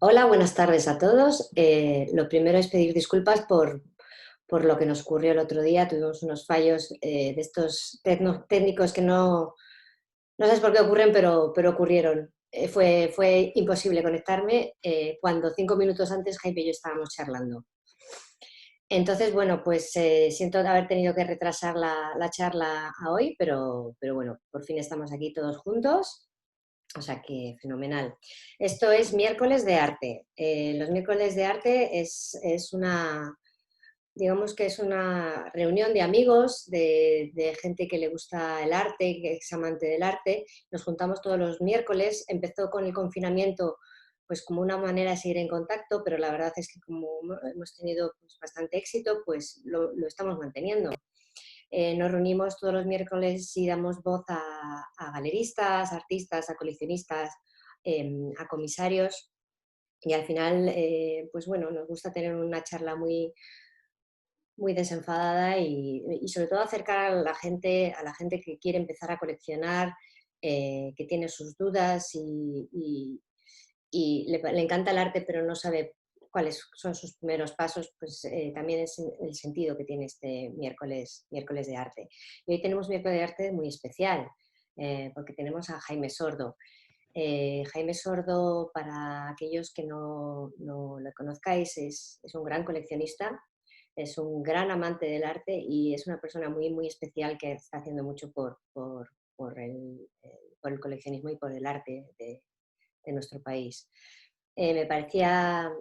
Hola, buenas tardes a todos. Lo primero es pedir disculpas por lo que nos ocurrió el otro día. Tuvimos unos fallos de estos técnicos que no sabes por qué ocurren, pero ocurrieron. Fue imposible conectarme cuando 5 minutos antes Jaime y yo estábamos charlando. Entonces, bueno, pues siento haber tenido que retrasar la charla a hoy, pero bueno, por fin estamos aquí todos juntos. O sea que fenomenal. Esto es miércoles de arte. Los miércoles de arte es una, digamos que es una reunión de amigos, de gente que le gusta el arte, que es amante del arte. Nos juntamos todos los miércoles. Empezó con el confinamiento pues como una manera de seguir en contacto, pero la verdad es que como hemos tenido pues, bastante éxito, pues lo estamos manteniendo. Nos reunimos todos los miércoles y damos voz a galeristas, artistas, a coleccionistas, a comisarios y al final, pues bueno, nos gusta tener una charla muy desenfadada y sobre todo acercar a la gente que quiere empezar a coleccionar, que tiene sus dudas y le encanta el arte pero no sabe cuáles son sus primeros pasos, pues también es el sentido que tiene este miércoles de arte. Y hoy tenemos un miércoles de arte muy especial, porque tenemos a Jaime Sordo. Jaime Sordo, para aquellos que no lo conozcáis, es un gran coleccionista, es un gran amante del arte y es una persona muy especial que está haciendo mucho por el coleccionismo y por el arte de nuestro país. Me parecía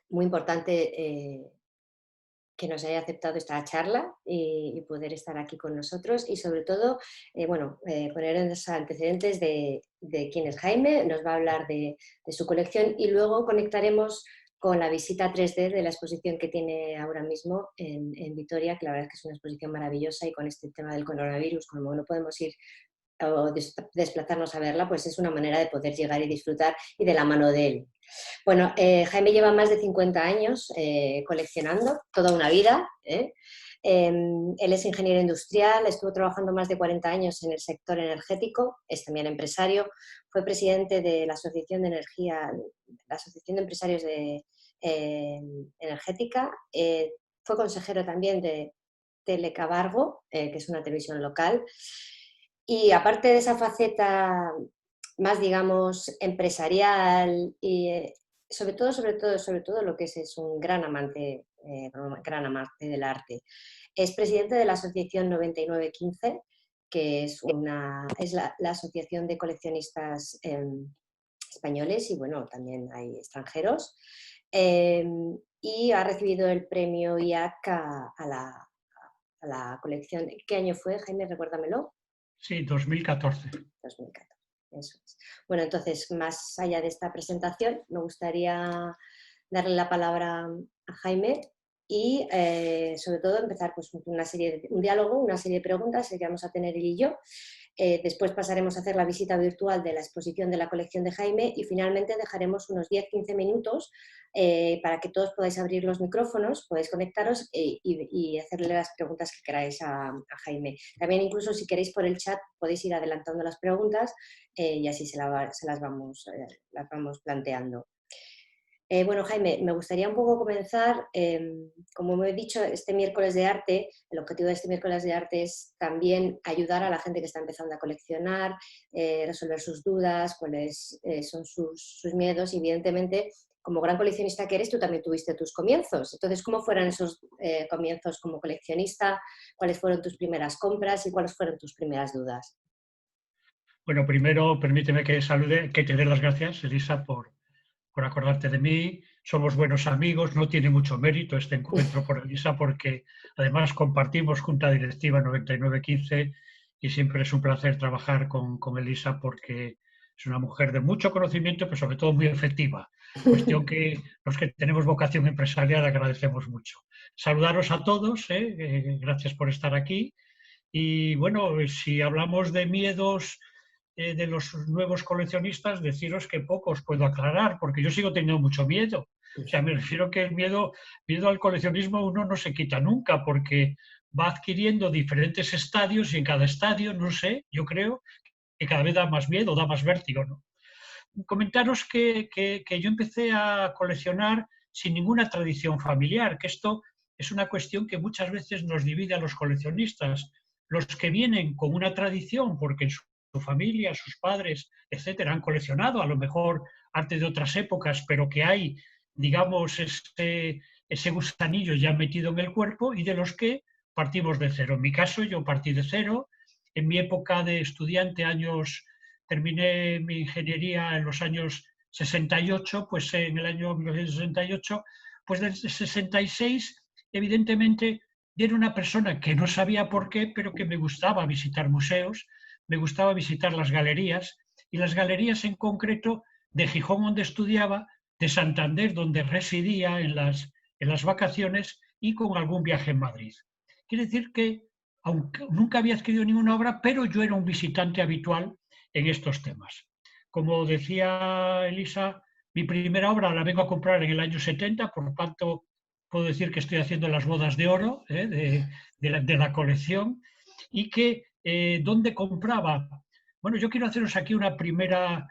muy importante que nos haya aceptado esta charla y poder estar aquí con nosotros y sobre todo, poner en los antecedentes de quién es Jaime, nos va a hablar de su colección y luego conectaremos con la visita 3D de la exposición que tiene ahora mismo en Vitoria, que la verdad es que es una exposición maravillosa y con este tema del coronavirus, como no podemos ir o desplazarnos a verla, pues es una manera de poder llegar y disfrutar y de la mano de él. Bueno, Jaime lleva más de 50 años coleccionando, toda una vida. Él es ingeniero industrial, estuvo trabajando más de 40 años en el sector energético, es también empresario, fue presidente de la Asociación de Energía, la Asociación de Empresarios Energética, fue consejero también de Telecabargo, que es una televisión local, y aparte de esa faceta más, digamos, empresarial y sobre todo lo que es un gran amante del arte. Es presidente de la Asociación 9915, que es la asociación de coleccionistas españoles y bueno, también hay extranjeros. Y ha recibido el premio IAC a la colección. ¿Qué año fue, Jaime? Recuérdamelo. Sí, 2014. 2014, eso es. Bueno, entonces, más allá de esta presentación, me gustaría darle la palabra a Jaime y sobre todo empezar pues, un diálogo, una serie de preguntas que vamos a tener él y yo. Después pasaremos a hacer la visita virtual de la exposición de la colección de Jaime y finalmente dejaremos unos 10-15 minutos para que todos podáis abrir los micrófonos, podéis conectaros y hacerle las preguntas que queráis a Jaime. También incluso si queréis por el chat podéis ir adelantando las preguntas y así las vamos planteando. Bueno, Jaime, me gustaría un poco comenzar, como me he dicho, este miércoles de arte, el objetivo de este miércoles de arte es también ayudar a la gente que está empezando a coleccionar, resolver sus dudas, cuáles son sus miedos y evidentemente, como gran coleccionista que eres, tú también tuviste tus comienzos. Entonces, ¿cómo fueron esos comienzos como coleccionista? ¿Cuáles fueron tus primeras compras y cuáles fueron tus primeras dudas? Bueno, primero permíteme que salude, que te dé las gracias, Elisa, por acordarte de mí. Somos buenos amigos, no tiene mucho mérito este encuentro por Elisa porque además compartimos Junta Directiva 9915 y siempre es un placer trabajar con Elisa porque es una mujer de mucho conocimiento, pero sobre todo muy efectiva. Cuestión que los que tenemos vocación empresarial agradecemos mucho. Saludaros a todos, gracias por estar aquí. Y bueno, si hablamos de miedos de los nuevos coleccionistas, deciros que pocos puedo aclarar, porque yo sigo teniendo mucho miedo. O sea, me refiero que el miedo al coleccionismo uno no se quita nunca, porque va adquiriendo diferentes estadios y en cada estadio, no sé, yo creo que cada vez da más miedo, da más vértigo, ¿no? comentaros que yo empecé a coleccionar sin ninguna tradición familiar, que esto es una cuestión que muchas veces nos divide a los coleccionistas. Los que vienen con una tradición, porque en su familia, sus padres, etcétera, han coleccionado, a lo mejor arte de otras épocas, pero que hay, digamos, ese gusanillo ya metido en el cuerpo, y de los que partimos de cero. En mi caso, yo partí de cero. En mi época de estudiante, terminé mi ingeniería en los años 68, pues en el año 1968, pues desde 66, evidentemente, era una persona que no sabía por qué, pero que me gustaba visitar museos, me gustaba visitar las galerías, y las galerías en concreto de Gijón, donde estudiaba, de Santander, donde residía en las vacaciones, y con algún viaje en Madrid. Quiere decir que, aunque nunca había adquirido ninguna obra, pero yo era un visitante habitual en estos temas. Como decía Elisa, mi primera obra la vengo a comprar en el año 70, por lo tanto puedo decir que estoy haciendo las bodas de oro de la colección, y que ¿dónde compraba? Bueno, yo quiero haceros aquí una primera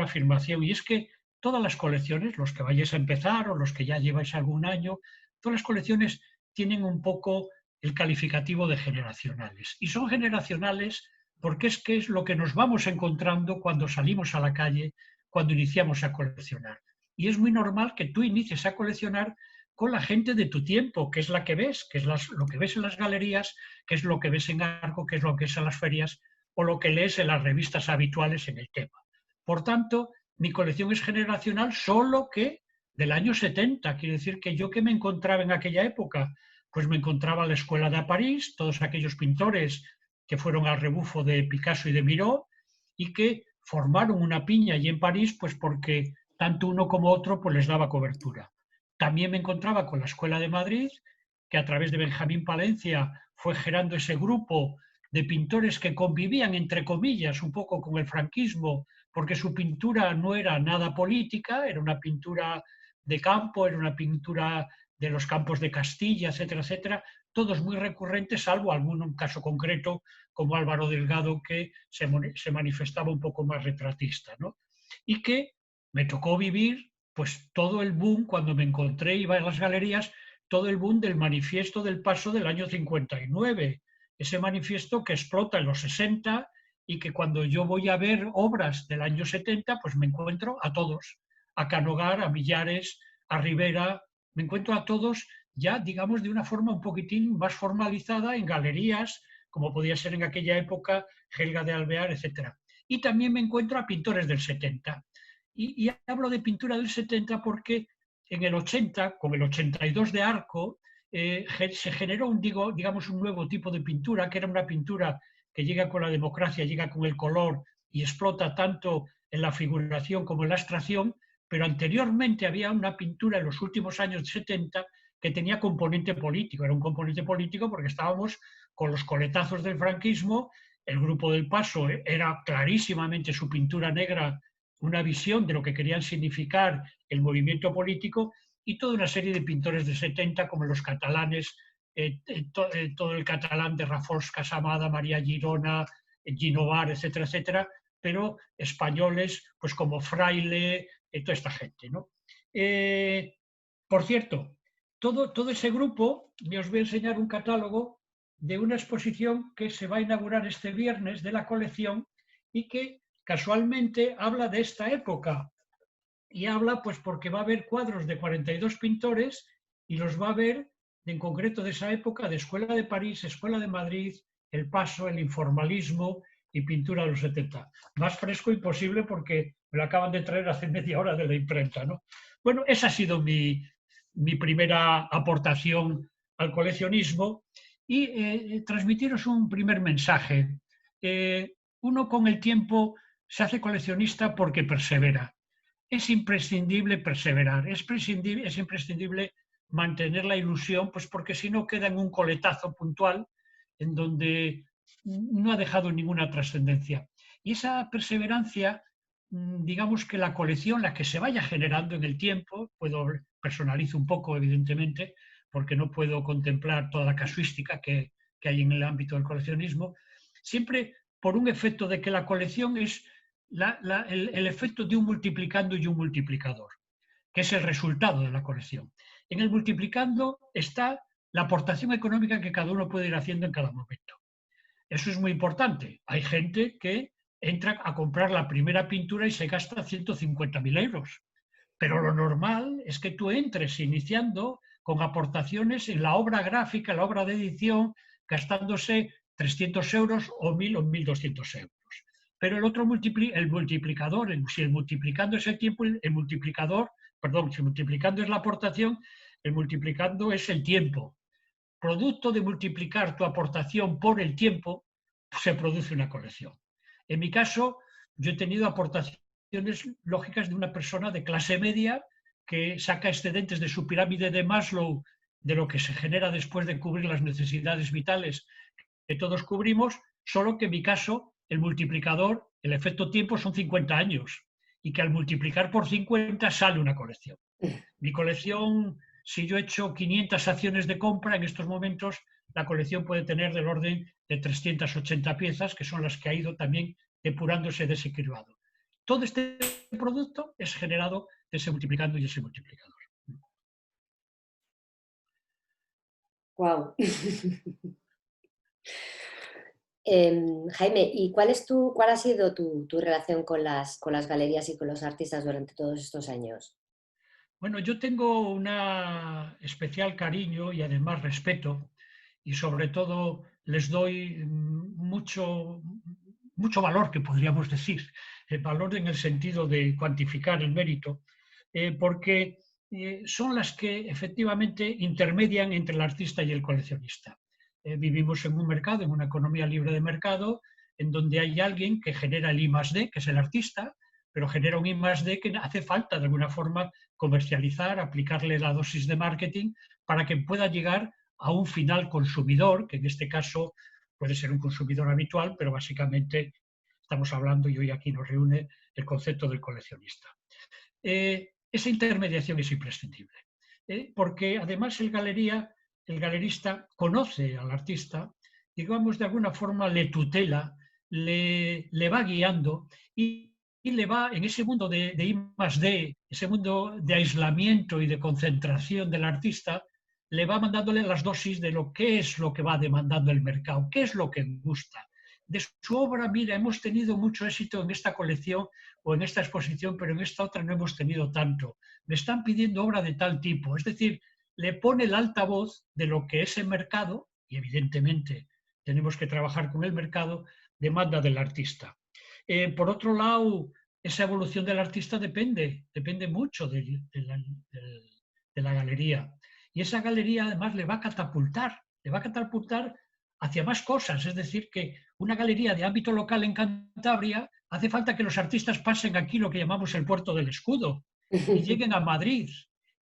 afirmación, y es que todas las colecciones, los que vayáis a empezar o los que ya lleváis algún año, todas las colecciones tienen un poco el calificativo de generacionales. Y son generacionales porque es que es lo que nos vamos encontrando cuando salimos a la calle, cuando iniciamos a coleccionar. Y es muy normal que tú inicies a coleccionar con la gente de tu tiempo, que es la que ves, que es lo que ves en las galerías, que es lo que ves en Arco, que es lo que es en las ferias, o lo que lees en las revistas habituales en el tema. Por tanto, mi colección es generacional, solo que del año 70. Quiere decir que yo, que me encontraba en aquella época, pues me encontraba en la Escuela de París, todos aquellos pintores que fueron al rebufo de Picasso y de Miró, y que formaron una piña allí en París, pues porque tanto uno como otro pues les daba cobertura. También me encontraba con la Escuela de Madrid, que a través de Benjamín Palencia fue generando ese grupo de pintores que convivían, entre comillas, un poco con el franquismo, porque su pintura no era nada política, era una pintura de campo, era una pintura de los campos de Castilla, etcétera, etcétera, todos muy recurrentes, salvo algún caso concreto como Álvaro Delgado, que se manifestaba un poco más retratista, ¿no? Y que me tocó vivir pues todo el boom, cuando me encontré, iba a las galerías, todo el boom del manifiesto del Paso del año 59, ese manifiesto que explota en los 60, y que cuando yo voy a ver obras del año 70, pues me encuentro a todos, a Canogar, a Millares, a Rivera, me encuentro a todos ya, digamos, de una forma un poquitín más formalizada en galerías, como podía ser en aquella época Helga de Alvear, etc. Y también me encuentro a pintores del 70. Y hablo de pintura del 70 porque en el 80, con el 82 de Arco, se generó digamos, un nuevo tipo de pintura, que era una pintura que llega con la democracia, llega con el color y explota tanto en la figuración como en la abstracción, pero anteriormente había una pintura en los últimos años 70 que tenía componente político. Era un componente político porque estábamos con los coletazos del franquismo, el Grupo del Paso era clarísimamente su pintura negra, una visión de lo que querían significar el movimiento político, y toda una serie de pintores de 70, como los catalanes, todo el catalán de Rafós Casamada, María Girona, Ginovar, etcétera, etcétera, pero españoles pues como Fraile, toda esta gente, ¿no? Por cierto, todo ese grupo, me os voy a enseñar un catálogo de una exposición que se va a inaugurar este viernes de la colección, y que casualmente habla de esta época, y habla pues porque va a haber cuadros de 42 pintores, y los va a ver en concreto de esa época, de Escuela de París, Escuela de Madrid, El Paso, el informalismo y pintura de los 70. Más fresco imposible, porque me lo acaban de traer hace media hora de la imprenta, ¿no? Bueno, esa ha sido mi primera aportación al coleccionismo, y transmitiros un primer mensaje. Uno con el tiempo se hace coleccionista porque persevera. Es imprescindible perseverar, es imprescindible mantener la ilusión, pues porque si no queda en un coletazo puntual en donde no ha dejado ninguna trascendencia. Y esa perseverancia, digamos que la colección, la que se vaya generando en el tiempo, personalizo un poco evidentemente, porque no puedo contemplar toda la casuística que hay en el ámbito del coleccionismo, siempre por un efecto de que la colección es el efecto de un multiplicando y un multiplicador, que es el resultado de la colección. En el multiplicando está la aportación económica que cada uno puede ir haciendo en cada momento. Eso es muy importante. Hay gente que entra a comprar la primera pintura y se gasta 150.000 euros. Pero lo normal es que tú entres iniciando con aportaciones en la obra gráfica, la obra de edición, gastándose 300 euros o 1.000 o 1.200 euros. Pero el otro el multiplicador, si el multiplicando es el tiempo, el multiplicador, perdón, si multiplicando es la aportación, el multiplicando es el tiempo. Producto de multiplicar tu aportación por el tiempo, se produce una colección. En mi caso, yo he tenido aportaciones lógicas de una persona de clase media que saca excedentes de su pirámide de Maslow, de lo que se genera después de cubrir las necesidades vitales que todos cubrimos, solo que en mi caso el multiplicador, el efecto tiempo son 50 años y que al multiplicar por 50 sale una colección. Mi colección, si yo he hecho 500 acciones de compra, en estos momentos la colección puede tener del orden de 380 piezas, que son las que ha ido también depurándose de ese cribado. Todo este producto es generado de ese multiplicando y ese multiplicador. Wow. Jaime, ¿y cuál ha sido tu relación con las galerías y con los artistas durante todos estos años? Bueno, yo tengo un especial cariño y además respeto, y sobre todo les doy mucho valor, que podríamos decir, el valor en el sentido de cuantificar el mérito, porque son las que efectivamente intermedian entre el artista y el coleccionista. Vivimos en un mercado, en una economía libre de mercado, en donde hay alguien que genera el I+D, que es el artista, pero genera un I+D que hace falta de alguna forma comercializar, aplicarle la dosis de marketing para que pueda llegar a un final consumidor, que en este caso puede ser un consumidor habitual, pero básicamente estamos hablando, y hoy aquí nos reúne el concepto del coleccionista. Esa intermediación es imprescindible, porque además el galerista conoce al artista, digamos, de alguna forma le tutela, le va guiando y le va en ese mundo de I+D, ese mundo de aislamiento y de concentración del artista, le va mandándole las dosis de lo que es lo que va demandando el mercado, qué es lo que gusta. De su obra, mira, hemos tenido mucho éxito en esta colección o en esta exposición, pero en esta otra no hemos tenido tanto. Me están pidiendo obra de tal tipo. Es decir, le pone el altavoz de lo que es el mercado, y evidentemente tenemos que trabajar con el mercado, demanda del artista. Por otro lado, esa evolución del artista depende mucho de la galería. Y esa galería además le va a catapultar hacia más cosas. Es decir, que una galería de ámbito local en Cantabria, hace falta que los artistas pasen aquí lo que llamamos el puerto del escudo y lleguen a Madrid.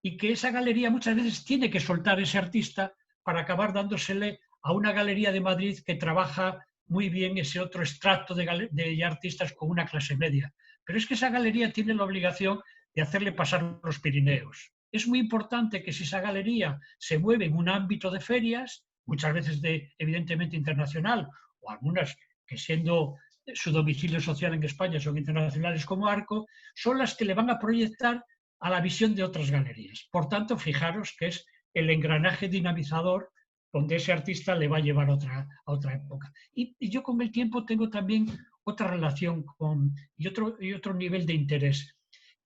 Y que esa galería muchas veces tiene que soltar ese artista para acabar dándosele a una galería de Madrid que trabaja muy bien ese otro extracto de artistas con una clase media. Pero es que esa galería tiene la obligación de hacerle pasar los Pirineos. Es muy importante que si esa galería se mueve en un ámbito de ferias, muchas veces evidentemente internacional, o algunas que siendo su domicilio social en España son internacionales como Arco, son las que le van a proyectar a la visión de otras galerías. Por tanto, fijaros que es el engranaje dinamizador donde ese artista le va a llevar a otra época. Y yo con el tiempo tengo también otra relación y otro nivel de interés.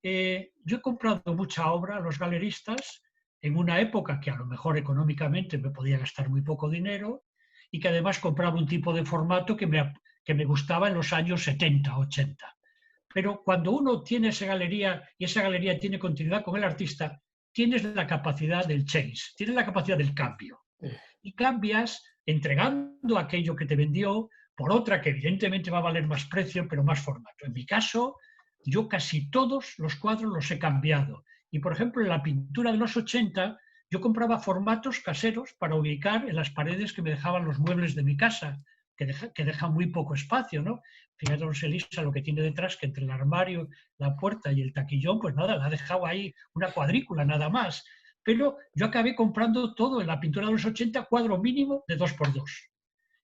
Yo he comprado mucha obra a los galeristas en una época que a lo mejor económicamente me podía gastar muy poco dinero y que además compraba un tipo de formato que me gustaba en los años 70, 80. Pero cuando uno tiene esa galería y esa galería tiene continuidad con el artista, tienes la capacidad del change, tienes la capacidad del cambio. Y cambias entregando aquello que te vendió por otra que evidentemente va a valer más precio, pero más formato. En mi caso, yo casi todos los cuadros los he cambiado. Y, por ejemplo, en la pintura de los 80, yo compraba formatos caseros para ubicar en las paredes que me dejaban los muebles de mi casa, que deja muy poco espacio, ¿no? Fijaros, Elisa, lo que tiene detrás, que entre el armario, la puerta y el taquillón, pues nada, la ha dejado ahí una cuadrícula, nada más. Pero yo acabé comprando todo en la pintura de los 80, cuadro mínimo de 2x2.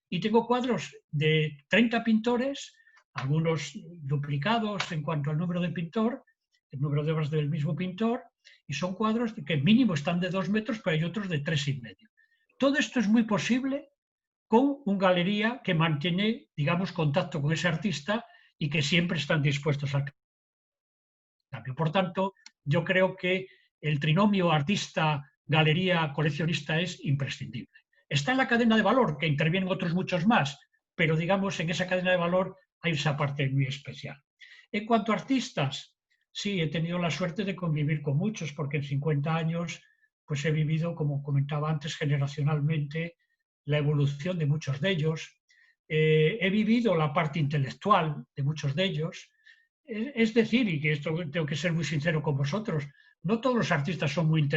Y tengo cuadros de 30 pintores algunos duplicados en cuanto al número de pintor, el número de obras del mismo pintor, y son cuadros que mínimo están de 2 metros, pero hay otros de 3,5. Todo esto es muy posible con una galería que mantiene, digamos, contacto con ese artista y que siempre están dispuestos al cambio. Por tanto, yo creo que el trinomio artista-galería-coleccionista es imprescindible. Está en la cadena de valor, que intervienen otros muchos más, pero digamos, en esa cadena de valor hay esa parte muy especial. En cuanto a artistas, sí, he tenido la suerte de convivir con muchos, porque en 50 años pues he vivido, como comentaba antes, generacionalmente la evolución de muchos de ellos. He vivido la parte intelectual de muchos de ellos. Es decir, y que esto tengo que ser muy sincero con vosotros, no todos los artistas son muy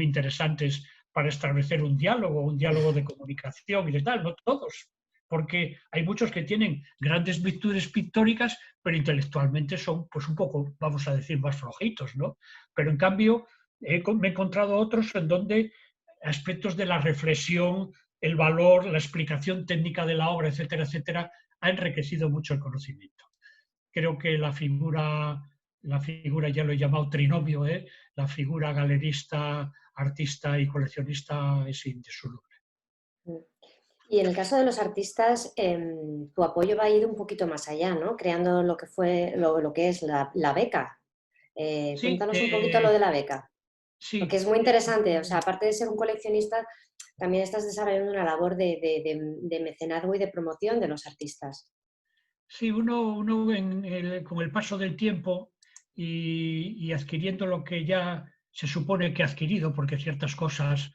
interesantes para establecer un diálogo de comunicación y de tal, no todos, porque hay muchos que tienen grandes virtudes pictóricas, pero intelectualmente son pues un poco, vamos a decir, más flojitos, ¿no? Pero en cambio me he encontrado otros en donde aspectos de la reflexión, el valor, la explicación técnica de la obra, etcétera, etcétera, ha enriquecido mucho el conocimiento. Creo que la figura ya lo he llamado trinomio, la figura galerista, artista y coleccionista es indisoluble. Y en el caso de los artistas, tu apoyo va a ir un poquito más allá, ¿no? Creando lo que fue, lo que es la beca. Sí, Cuéntanos un poquito lo de la beca, porque sí, es muy interesante. O sea, aparte de ser un coleccionista, también estás desarrollando una labor de mecenazgo y de promoción de los artistas. sí, uno con el paso del tiempo y adquiriendo lo que ya se supone que ha adquirido, porque ciertas cosas,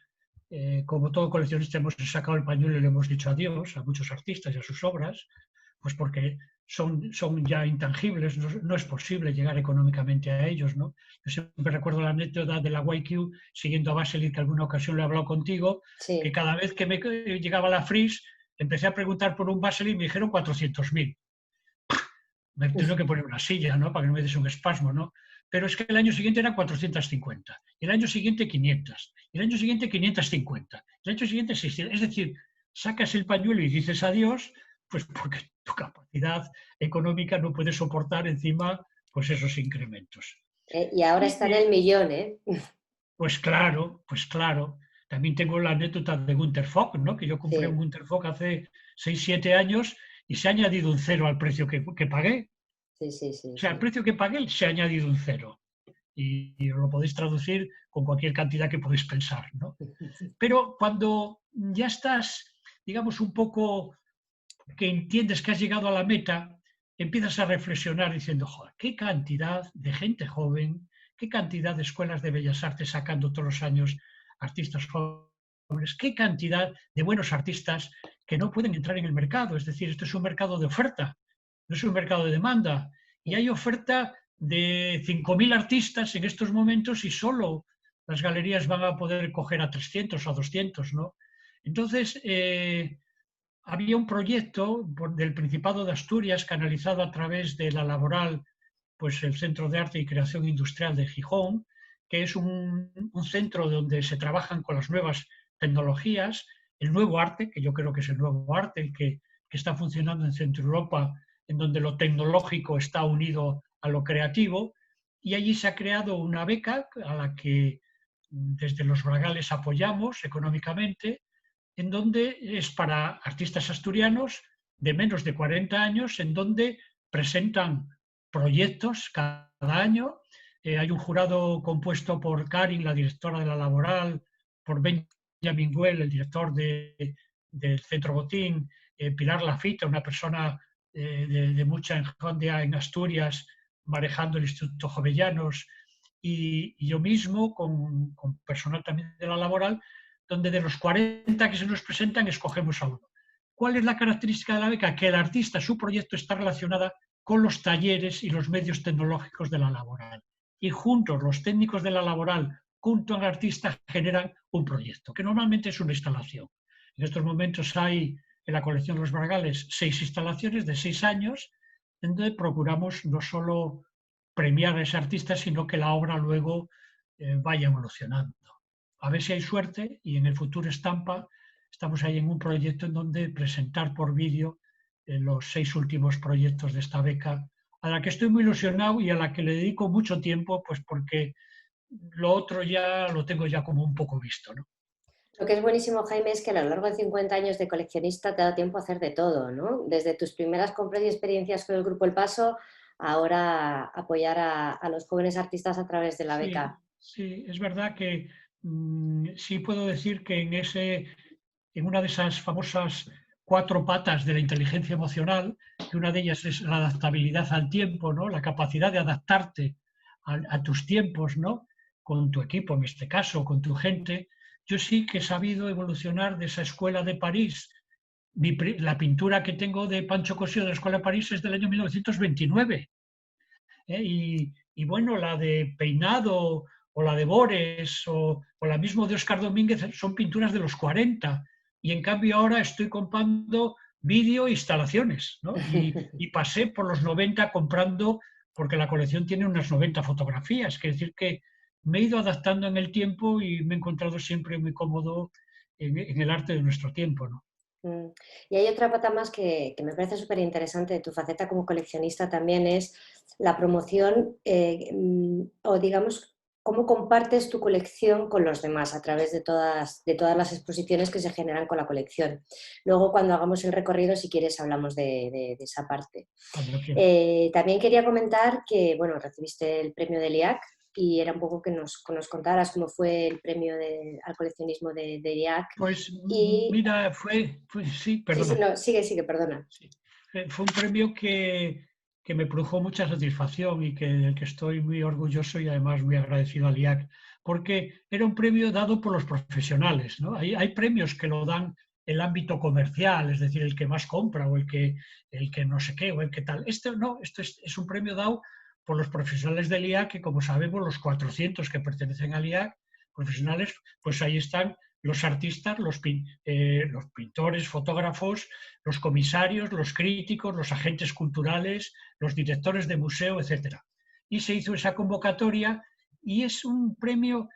como todo coleccionista, hemos sacado el pañuelo y le hemos dicho adiós a muchos artistas y a sus obras, pues porque son ya intangibles, no es posible llegar económicamente a ellos, ¿no? Yo siempre recuerdo la anécdota de la YQ, siguiendo a Basely, que alguna ocasión le he hablado contigo, que Sí. cada vez que me llegaba la Frieze, empecé a preguntar por un Basely y me dijeron 400.000. Me tuve que poner una silla, ¿no? Para que no me des un espasmo, ¿no? Pero es que el año siguiente eran 450, y el año siguiente 500, y el año siguiente 550, el año siguiente 600. Es decir, sacas el pañuelo y dices adiós, pues porque tu capacidad económica no puede soportar encima pues esos incrementos. Y ahora Y está en el millón, ¿eh? pues claro, pues claro. También tengo la anécdota de Gunter Fock, ¿no? Que yo compré un Sí, Gunter Fock hace 6, 7 años y se ha añadido un cero al precio que pagué. sí, sí, sí, O sea, el sí. precio que pagué se ha añadido un cero. Y lo podéis traducir con cualquier cantidad que podéis pensar, ¿no? Pero cuando ya estás, digamos, un poco que entiendes que has llegado a la meta, empiezas a reflexionar diciendo, joder, qué cantidad de gente joven, qué cantidad de escuelas de bellas artes sacando todos los años artistas jóvenes, qué cantidad de buenos artistas que no pueden entrar en el mercado. Es decir, esto es un mercado de oferta, no es un mercado de demanda. Y hay oferta de 5.000 artistas en estos momentos y solo las galerías van a poder coger a 300 o a 200, ¿no? Entonces, había un proyecto del Principado de Asturias canalizado a través de la Laboral, pues el Centro de Arte y Creación Industrial de Gijón, que es un centro donde se trabajan con las nuevas tecnologías, el nuevo arte, que yo creo que es el nuevo arte, el que está funcionando en Centro Europa, en donde lo tecnológico está unido a lo creativo, y allí se ha creado una beca a la que desde los Bragales apoyamos económicamente, en donde es para artistas asturianos de menos de 40 años, en donde presentan proyectos cada año. Hay un jurado compuesto por Karin, la directora de la Laboral, por Benjamin Güell, el director del Centro Botín, Pilar Lafita, una persona de mucha enjundia en Asturias, manejando el Instituto Jovellanos, y yo mismo, con personal también de la Laboral, donde de los 40 que se nos presentan escogemos a uno. ¿Cuál es la característica de la beca? Que el artista, su proyecto está relacionado con los talleres y los medios tecnológicos de la Laboral. Y juntos los técnicos de la Laboral, junto al artista, generan un proyecto, que normalmente es una instalación. En estos momentos hay en la colección de los Bragales 6 instalaciones de 6 años, en donde procuramos no solo premiar a ese artista, sino que la obra luego vaya evolucionando. A ver si hay suerte y en el futuro Estampa estamos ahí en un proyecto en donde presentar por vídeo los 6 últimos proyectos de esta beca, a la que estoy muy ilusionado y a la que le dedico mucho tiempo, pues porque lo otro ya lo tengo ya como un poco visto, ¿no? Lo que es buenísimo, Jaime, es que a lo largo de 50 años de coleccionista te ha dado tiempo a hacer de todo, ¿no? Desde tus primeras compras y experiencias con el Grupo El Paso, ahora apoyar a los jóvenes artistas a través de la Sí, beca. sí, es verdad que sí puedo decir que en una de esas famosas 4 patas de la inteligencia emocional, que una de ellas es la adaptabilidad al tiempo, ¿no? La capacidad de adaptarte a tus tiempos, ¿no? Con tu equipo, en este caso, con tu gente. Yo sí que he sabido evolucionar de esa escuela de París. La pintura que tengo de Pancho Cosío de la Escuela de París es del año 1929. Y bueno, la de Peinado o la de Bores o la misma de Óscar Domínguez son pinturas de los 40. Y en cambio ahora estoy comprando vídeo e instalaciones, ¿no? Y pasé por los 90 comprando, porque la colección tiene unas 90 fotografías. Quiere decir que me he ido adaptando en el tiempo y me he encontrado siempre muy cómodo en el arte de nuestro tiempo, ¿no? Mm. Y hay otra pata más que me parece súper interesante de tu faceta como coleccionista también es la promoción o digamos cómo compartes tu colección con los demás a través de todas las exposiciones que se generan con la colección. Luego cuando hagamos el recorrido, si quieres, hablamos de esa parte. Cuando quieras. También quería comentar que, bueno, recibiste el premio del IAC y era un poco que nos contaras cómo fue el premio al coleccionismo de IAC. Pues Y mira, sí, sí, sí, perdona. no, sigue, sigue, perdona. Sí. Fue un premio que me produjo mucha satisfacción y del que estoy muy orgulloso y además muy agradecido al IAC, porque era un premio dado por los profesionales, ¿no? Hay premios que lo dan el ámbito comercial, es decir, el que más compra o el que no sé qué o el que tal. Este no, esto es un premio dado por los profesionales del IAC, que como sabemos, los 400 que pertenecen al IAC, profesionales, pues ahí están los artistas, los pintores, fotógrafos, los comisarios, los críticos, los agentes culturales, los directores de museo, etc. Y se hizo esa convocatoria y es un premio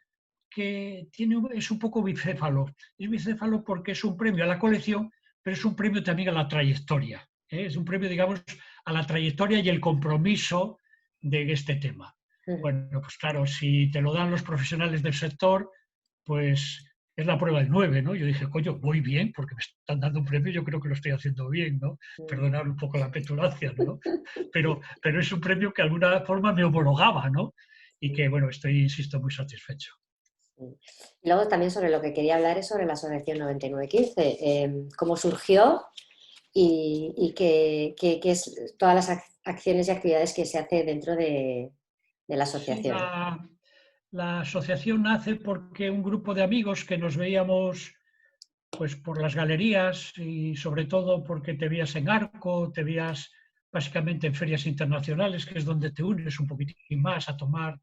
que es un poco bicéfalo. Es bicéfalo porque es un premio a la colección, pero es un premio también a la trayectoria. Es un premio, digamos, a la trayectoria y el compromiso de este tema. Bueno, pues claro, si te lo dan los profesionales del sector, pues es la prueba del 9, ¿no? Yo dije, coño, voy bien, porque me están dando un premio, yo creo que lo estoy haciendo bien, ¿no? Perdonar un poco la petulancia, ¿no? Pero es un premio que de alguna forma me homologaba, ¿no? Y que, bueno, estoy, insisto, muy satisfecho. Y luego también sobre lo que quería hablar es sobre la asociación 9915, cómo surgió y qué es todas las acciones y actividades que se hace dentro de la Sí, asociación. la asociación nace porque un grupo de amigos que nos veíamos pues por las galerías y sobre todo porque te veías en Arco, te veías básicamente en ferias internacionales, que es donde te unes un poquitín más a tomar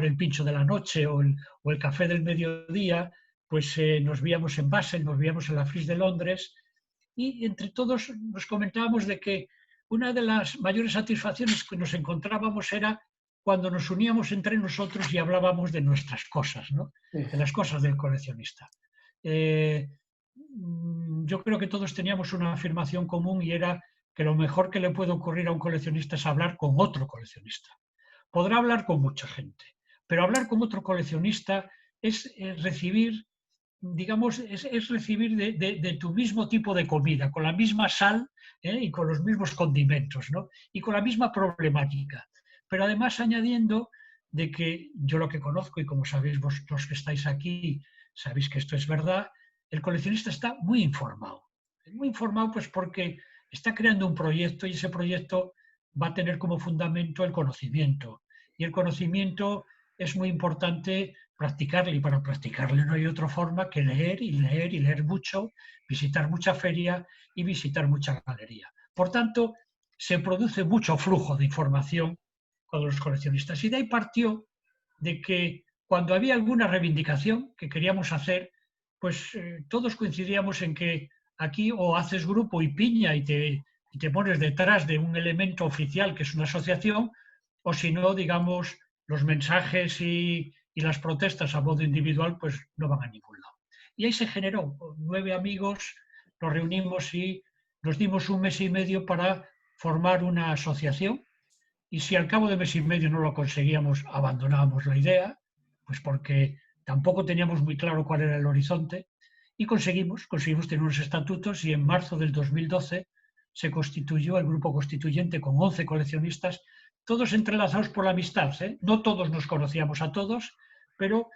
el pincho de la noche o el café del mediodía, pues nos veíamos en Basel, nos veíamos en la Fris de Londres y entre todos nos comentábamos de que una de las mayores satisfacciones que nos encontrábamos era cuando nos uníamos entre nosotros y hablábamos de nuestras cosas, ¿no? De las cosas del coleccionista. Yo creo que todos teníamos una afirmación común y era que lo mejor que le puede ocurrir a un coleccionista es hablar con otro coleccionista. Podrá hablar con mucha gente, pero hablar con otro coleccionista es recibir, digamos, es recibir de tu mismo tipo de comida, con la misma sal y con los mismos condimentos, ¿no? Y con la misma problemática. Pero además añadiendo de que yo lo que conozco, y como sabéis vos los que estáis aquí, sabéis que esto es verdad, el coleccionista está muy informado. Muy informado pues porque está creando un proyecto y ese proyecto va a tener como fundamento el conocimiento. Y el conocimiento es muy importante practicarle y para practicarle no hay otra forma que leer y leer y leer mucho, visitar mucha feria y visitar mucha galería. Por tanto, se produce mucho flujo de información con los coleccionistas y de ahí partió de que cuando había alguna reivindicación que queríamos hacer, pues todos coincidíamos en que aquí o haces grupo y piña y te pones detrás de un elemento oficial que es una asociación, o si no, digamos, los mensajes y las protestas a modo individual pues no van a ningún lado. Y ahí se generó, 9 amigos, nos reunimos y nos dimos un mes y medio para formar una asociación y si al cabo de mes y medio no lo conseguíamos, abandonábamos la idea, pues porque tampoco teníamos muy claro cuál era el horizonte y conseguimos tener unos estatutos y en marzo del 2012 se constituyó el grupo constituyente con 11 coleccionistas, todos entrelazados por la amistad, ¿eh? No todos nos conocíamos a todos, pero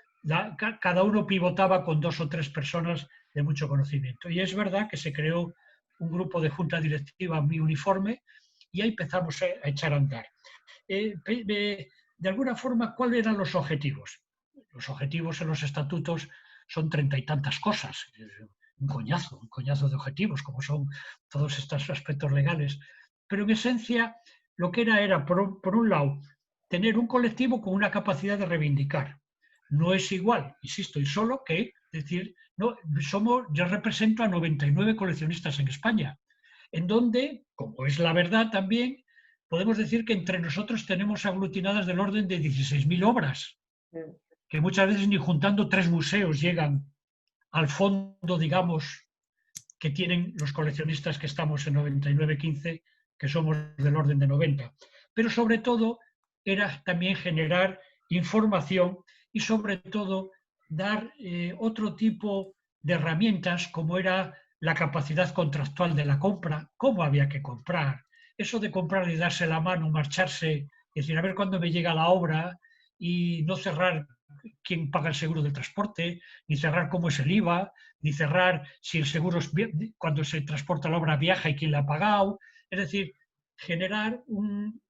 cada uno pivotaba con 2 o 3 personas de mucho conocimiento. Y es verdad que se creó un grupo de junta directiva muy uniforme y ahí empezamos a echar a andar. De alguna forma, ¿cuáles eran los objetivos? Los objetivos en los estatutos son 30 y tantas cosas, un coñazo de objetivos, como son todos estos aspectos legales. Pero en esencia, lo que era por un lado, tener un colectivo con una capacidad de reivindicar. No es igual, insisto, y solo que decir, no, yo represento a 99 coleccionistas en España, en donde, como es la verdad también, podemos decir que entre nosotros tenemos aglutinadas del orden de 16.000 obras, que muchas veces ni juntando 3 museos llegan al fondo, digamos, que tienen los coleccionistas que estamos en 9915, que somos del orden de 90. Pero sobre todo era también generar información y sobre todo dar otro tipo de herramientas como era la capacidad contractual de la compra, cómo había que comprar, eso de comprar y darse la mano, marcharse, decir, a ver cuándo me llega la obra y no cerrar quién paga el seguro del transporte, ni cerrar cómo es el IVA, ni cerrar si el seguro es cuando se transporta la obra viaja y quién la ha pagado. Es decir, generar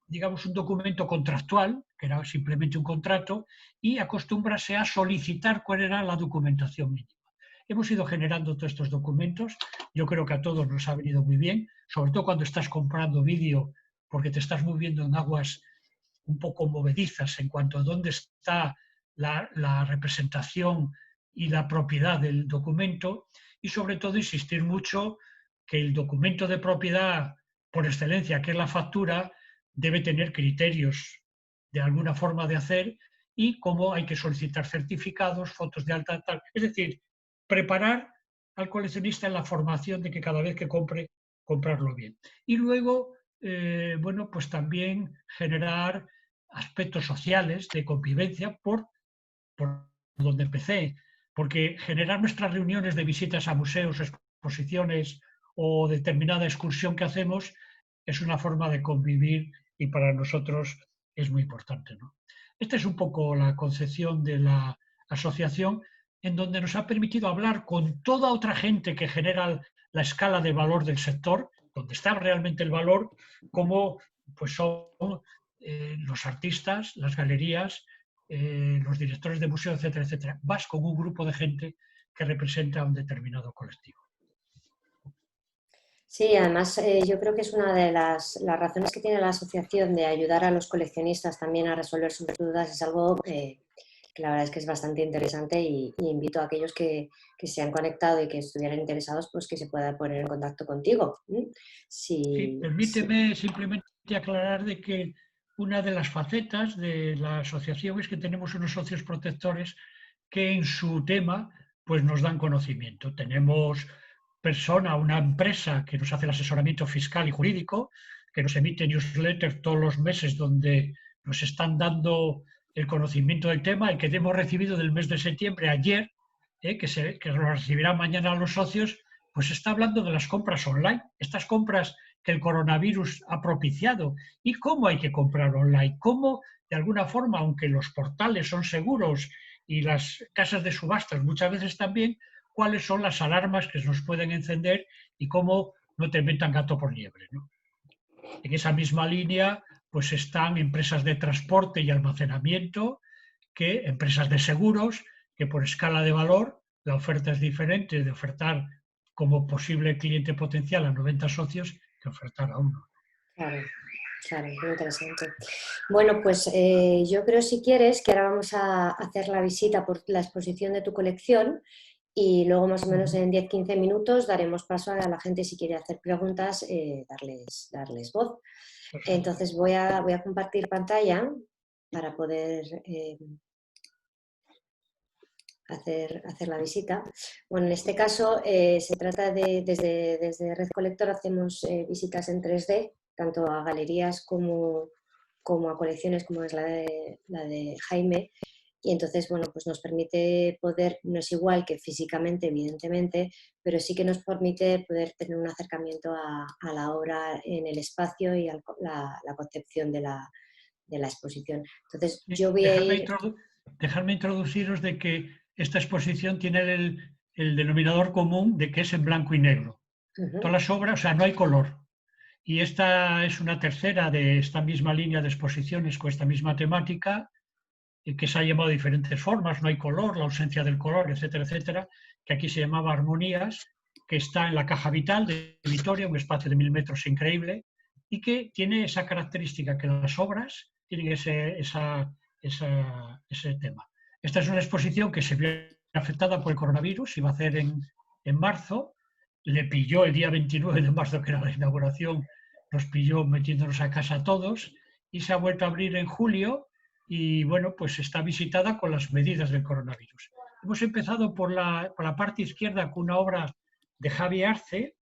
digamos, un documento contractual, que era simplemente un contrato, y acostumbrarse a solicitar cuál era la documentación mínima. Hemos ido generando todos estos documentos, yo creo que a todos nos ha venido muy bien, sobre todo cuando estás comprando vídeo, porque te estás moviendo en aguas un poco movedizas en cuanto a dónde está la representación y la propiedad del documento y sobre todo insistir mucho que el documento de propiedad por excelencia, que es la factura, debe tener criterios de alguna forma de hacer y cómo hay que solicitar certificados, fotos de alta, tal. Es decir, preparar al coleccionista en la formación de que cada vez que compre, comprarlo bien. Y luego, bueno, pues también generar aspectos sociales de convivencia por donde empecé, porque generar nuestras reuniones de visitas a museos, exposiciones o determinada excursión que hacemos es una forma de convivir y para nosotros es muy importante, ¿no? Esta es un poco la concepción de la asociación en donde nos ha permitido hablar con toda otra gente que genera la escala de valor del sector, donde está realmente el valor, como pues son los artistas, las galerías, los directores de museos, etcétera, etcétera. Vas con un grupo de gente que representa a un determinado colectivo. Sí, además yo creo que es una de las razones que tiene la asociación de ayudar a los coleccionistas también a resolver sus dudas, es algo que la verdad es que es bastante interesante y invito a aquellos que se han conectado y que estuvieran interesados, pues que se puedan poner en contacto contigo. Sí, Sí, permíteme simplemente aclarar de que una de las facetas de la asociación es que tenemos unos socios protectores que en su tema pues nos dan conocimiento. Tenemos una empresa que nos hace el asesoramiento fiscal y jurídico, que nos emite newsletters todos los meses donde nos están dando el conocimiento del tema, el que hemos recibido del mes de septiembre ayer, que lo recibirán mañana los socios, pues está hablando de las compras online, estas compras que el coronavirus ha propiciado y cómo hay que comprar online, cómo de alguna forma, aunque los portales son seguros y las casas de subastas muchas veces también, cuáles son las alarmas que nos pueden encender y cómo no te metan gato por liebre, ¿no? En esa misma línea, pues están empresas de transporte y almacenamiento, empresas de seguros, que por escala de valor la oferta es diferente de ofertar como posible cliente potencial a 90 socios que ofertar a uno. claro, claro, muy interesante. Bueno, pues yo creo, si quieres, que ahora vamos a hacer la visita por la exposición de tu colección y luego más o menos en 10-15 minutos daremos paso a la gente, si quiere hacer preguntas, darles voz. Perfecto. Entonces voy a compartir pantalla para poder hacer la visita. Bueno, en este caso se trata de, desde Red Colector hacemos visitas en 3D, tanto a galerías como a colecciones como es la de Jaime. Y entonces, bueno, pues nos permite poder, no es igual que físicamente, evidentemente, pero sí que nos permite poder tener un acercamiento a la obra en el espacio y a la concepción de la exposición. Entonces, yo voy a ir... Dejarme introduciros de que esta exposición tiene el denominador común de que es en blanco y negro. Todas las obras, o sea, no hay color. Y esta es una tercera de esta misma línea de exposiciones con esta misma temática, que se ha llamado de diferentes formas, no hay color, la ausencia del color, etcétera, etcétera, que aquí se llamaba Armonías, que está en la Caja Vital de Vitoria, un espacio de 1000 metros increíble, y que tiene esa característica que las obras tienen ese tema. Esta es una exposición que se vio afectada por el coronavirus, iba a hacer en marzo, le pilló el día 29 de marzo, que era la inauguración, nos pilló metiéndonos a casa a todos, y se ha vuelto a abrir en julio, y bueno, pues está visitada con las medidas del coronavirus. Hemos empezado por la parte izquierda con una obra de Javi Arce,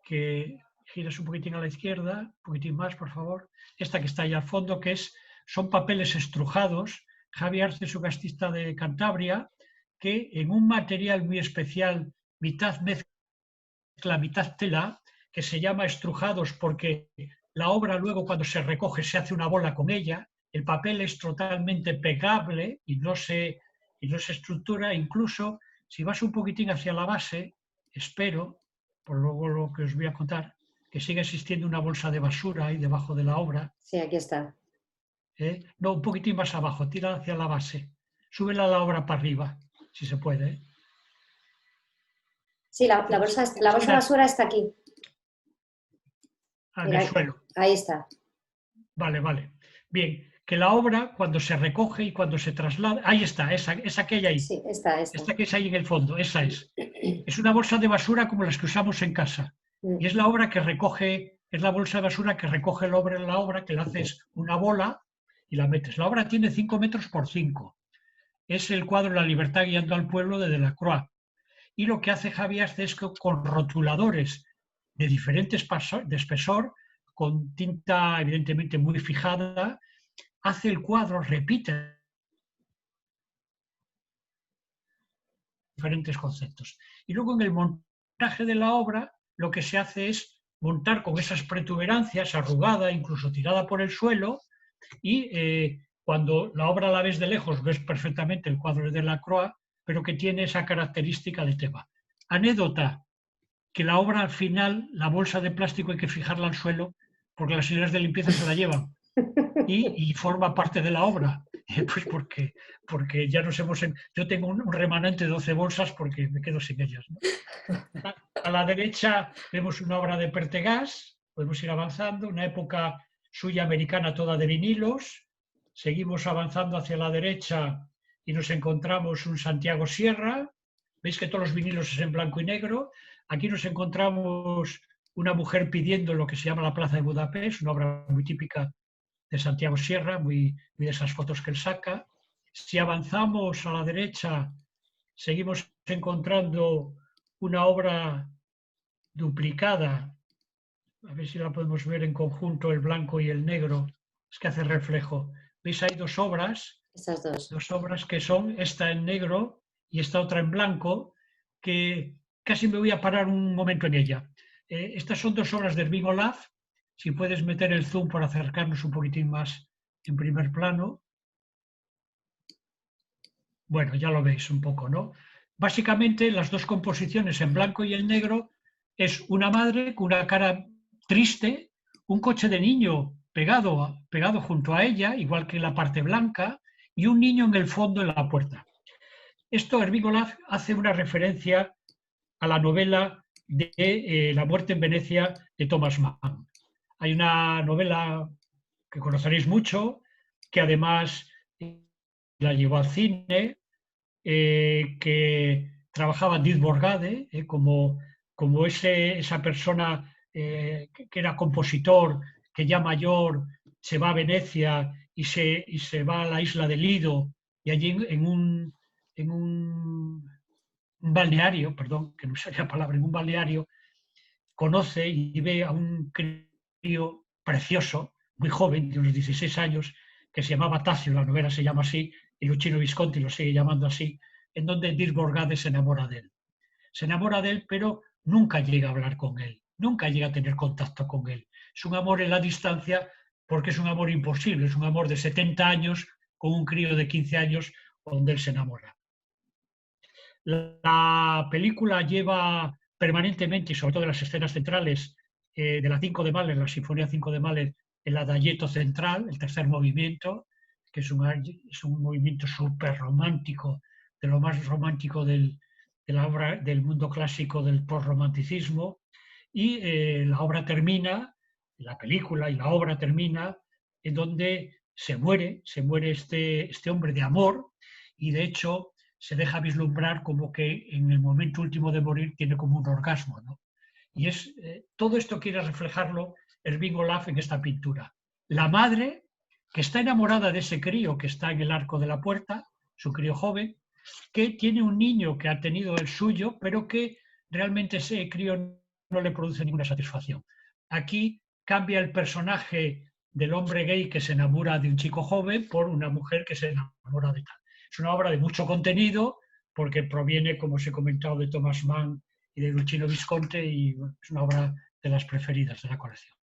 que giras un poquitín a la izquierda, un poquitín más, por favor. Esta que está ahí al fondo, que son papeles estrujados. Javi Arce es un artista de Cantabria, que en un material muy especial, mitad mezcla, mitad tela, que se llama estrujados porque la obra luego cuando se recoge se hace una bola con ella. El papel es totalmente pegable y no se estructura. Incluso si vas un poquitín hacia la base, espero, por luego lo que os voy a contar, que sigue existiendo una bolsa de basura ahí debajo de la obra. Sí, aquí está. No, un poquitín más abajo, tira hacia la base. Súbela a la obra para arriba, si se puede. Sí, la bolsa de basura está aquí. En el suelo. Ahí está. Vale, vale. Bien, que la obra cuando se recoge y cuando se traslada... Ahí está, esa que hay ahí. Sí, esta. Esta que es ahí en el fondo, esa es. Es una bolsa de basura como las que usamos en casa. Y es la obra que recoge, es la bolsa de basura que recoge la obra, que le haces una bola y la metes. La obra tiene 5 metros por 5. Es el cuadro La libertad guiando al pueblo de Delacroix. Y lo que hace Javi Arce es que con rotuladores de diferentes de espesor, con tinta evidentemente muy fijada, hace el cuadro, repite diferentes conceptos. Y luego en el montaje de la obra lo que se hace es montar con esas protuberancias, arrugada, incluso tirada por el suelo, y cuando la obra la ves de lejos ves perfectamente el cuadro de Delacroix, pero que tiene esa característica de tema. Anécdota, que la obra al final, la bolsa de plástico hay que fijarla al suelo porque las señoras de limpieza se la llevan y forma parte de la obra. Pues porque ya nos hemos... Yo tengo un remanente de 12 bolsas porque me quedo sin ellas, ¿no? A la derecha vemos una obra de Pertegaz, podemos ir avanzando, una época suya americana toda de vinilos. Seguimos avanzando hacia la derecha y nos encontramos un Santiago Sierra. Veis que todos los vinilos es en blanco y negro. Aquí nos encontramos una mujer pidiendo lo que se llama la Plaza de Budapest, una obra muy típica de Santiago Sierra, muy de esas fotos que él saca. Si avanzamos a la derecha, seguimos encontrando una obra duplicada, a ver si la podemos ver en conjunto, el blanco y el negro, es que hace reflejo. ¿Veis? Hay dos obras, esas dos obras que son esta en negro y esta otra en blanco, que casi me voy a parar un momento en ella. Estas son dos obras de Erving Olaf. Si puedes meter el zoom para acercarnos un poquitín más en primer plano. Bueno, ya lo veis un poco, ¿no? Básicamente las dos composiciones en blanco y en negro es una madre con una cara triste, un coche de niño pegado junto a ella, igual que en la parte blanca, y un niño en el fondo en la puerta. Esto Erving Olaf hace una referencia a la novela de La muerte en Venecia de Thomas Mann. Hay una novela que conoceréis mucho, que además la llevó al cine, que trabajaba Diz Borgade como esa persona que era compositor, que ya mayor se va a Venecia y se va a la isla de Lido, y allí en en un balneario, perdón, que no me salía la palabra, en un balneario, conoce y ve a un crío precioso, muy joven, de unos 16 años, que se llamaba Tacio, la novela se llama así, y Luchino Visconti lo sigue llamando así, en donde Dirk Borgade se enamora de él. Se enamora de él, pero nunca llega a hablar con él, nunca llega a tener contacto con él. Es un amor en la distancia porque es un amor imposible, es un amor de 70 años con un crío de 15 años donde él se enamora. La película lleva permanentemente, y sobre todo en las escenas centrales, de la 5 de Mahler, la Sinfonía 5 de Mahler, el adagietto central, el tercer movimiento, que es un movimiento súper romántico, de lo más romántico de la obra, del mundo clásico del postromanticismo, y la obra termina, la película y la obra termina en donde se muere este hombre de amor, y de hecho se deja vislumbrar como que en el momento último de morir tiene como un orgasmo, ¿no? Y todo esto quiere reflejarlo Erving Olaf en esta pintura. La madre, que está enamorada de ese crío que está en el arco de la puerta, su crío joven, que tiene un niño que ha tenido el suyo, pero que realmente ese crío no le produce ninguna satisfacción. Aquí cambia el personaje del hombre gay que se enamora de un chico joven por una mujer que se enamora de tal. Es una obra de mucho contenido porque proviene, como os he comentado, de Thomas Mann y de Luchino Visconti, y es una obra de las preferidas de la colección.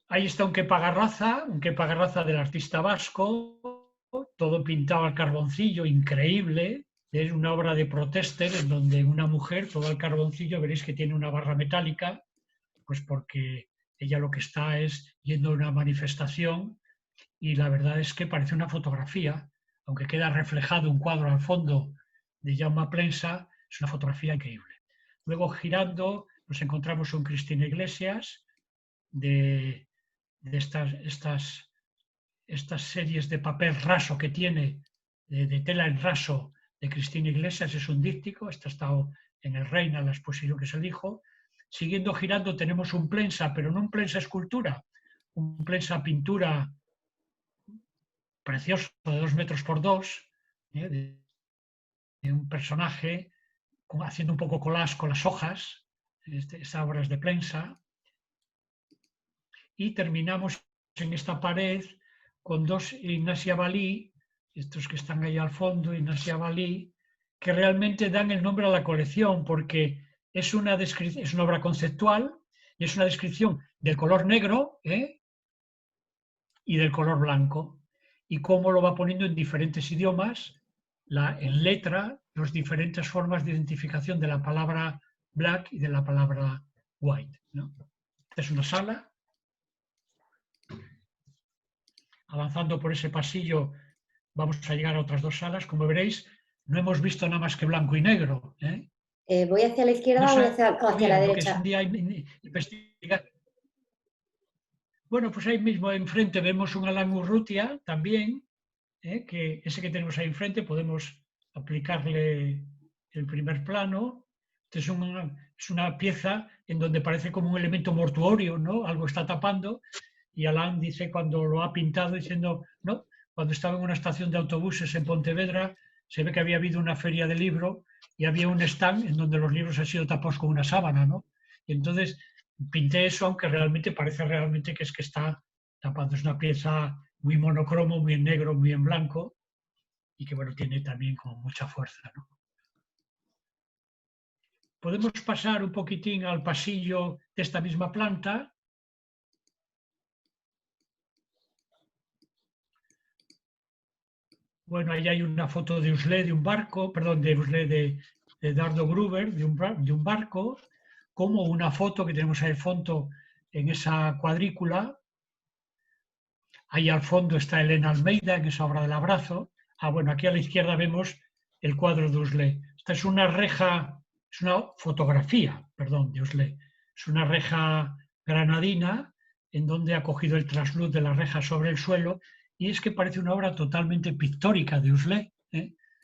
Ahí está un Quepagarraza del artista vasco, todo pintado al carboncillo, increíble. Es una obra de Protester en donde una mujer, todo al carboncillo, veréis que tiene una barra metálica, pues porque ella lo que está es yendo a una manifestación, y la verdad es que parece una fotografía, aunque queda reflejado un cuadro al fondo de Jaume Plensa, es una fotografía increíble. Luego, girando, nos encontramos con Cristina Iglesias, de estas series de papel raso que tiene, de tela en raso, de Cristina Iglesias. Es un díptico, este ha estado en el Reina, la exposición que se dijo. Siguiendo girando tenemos un Plensa, pero no un Plensa escultura, un Plensa pintura precioso de 2 metros por 2, de un personaje haciendo un poco collage con las hojas. Esa obra es de Plensa. Y terminamos en esta pared con 2 Ignacia Valí, estos que están ahí al fondo, Ignacia Valí, que realmente dan el nombre a la colección, porque es una obra conceptual y es una descripción del color negro y del color blanco, y cómo lo va poniendo en diferentes idiomas, en letra, las diferentes formas de identificación de la palabra black y de la palabra white, ¿no? Esta es una sala. Avanzando por ese pasillo vamos a llegar a otras 2 salas. Como veréis, no hemos visto nada más que blanco y negro. ¿Voy hacia la izquierda o voy hacia la derecha? Que un día investigar. Bueno, pues ahí mismo enfrente vemos un Alan Urrutia también, que ese que tenemos ahí enfrente podemos aplicarle el primer plano. Es una pieza en donde parece como un elemento mortuorio, ¿no? Algo está tapando. Y Alain dice, cuando lo ha pintado, diciendo, no, cuando estaba en una estación de autobuses en Pontevedra, se ve que había habido una feria de libro y había un stand en donde los libros han sido tapados con una sábana, ¿no? Y entonces pinté eso, aunque realmente parece realmente que es que está tapando. Es una pieza muy monocromo, muy en negro, muy en blanco, y que, bueno, tiene también como mucha fuerza, ¿no? Podemos pasar un poquitín al pasillo de esta misma planta. Bueno, ahí hay una foto de Uslé, de un barco, perdón, de Uslé, de Dardo Gruber, de un barco, como una foto que tenemos ahí al fondo en esa cuadrícula. Ahí al fondo está Elena Almeida, en esa obra del abrazo. Bueno, aquí a la izquierda vemos el cuadro de Uslé. Esta es una reja, es una fotografía, perdón, de Uslé. Es una reja granadina en donde ha cogido el trasluz de la reja sobre el suelo, y es que parece una obra totalmente pictórica de Uslé,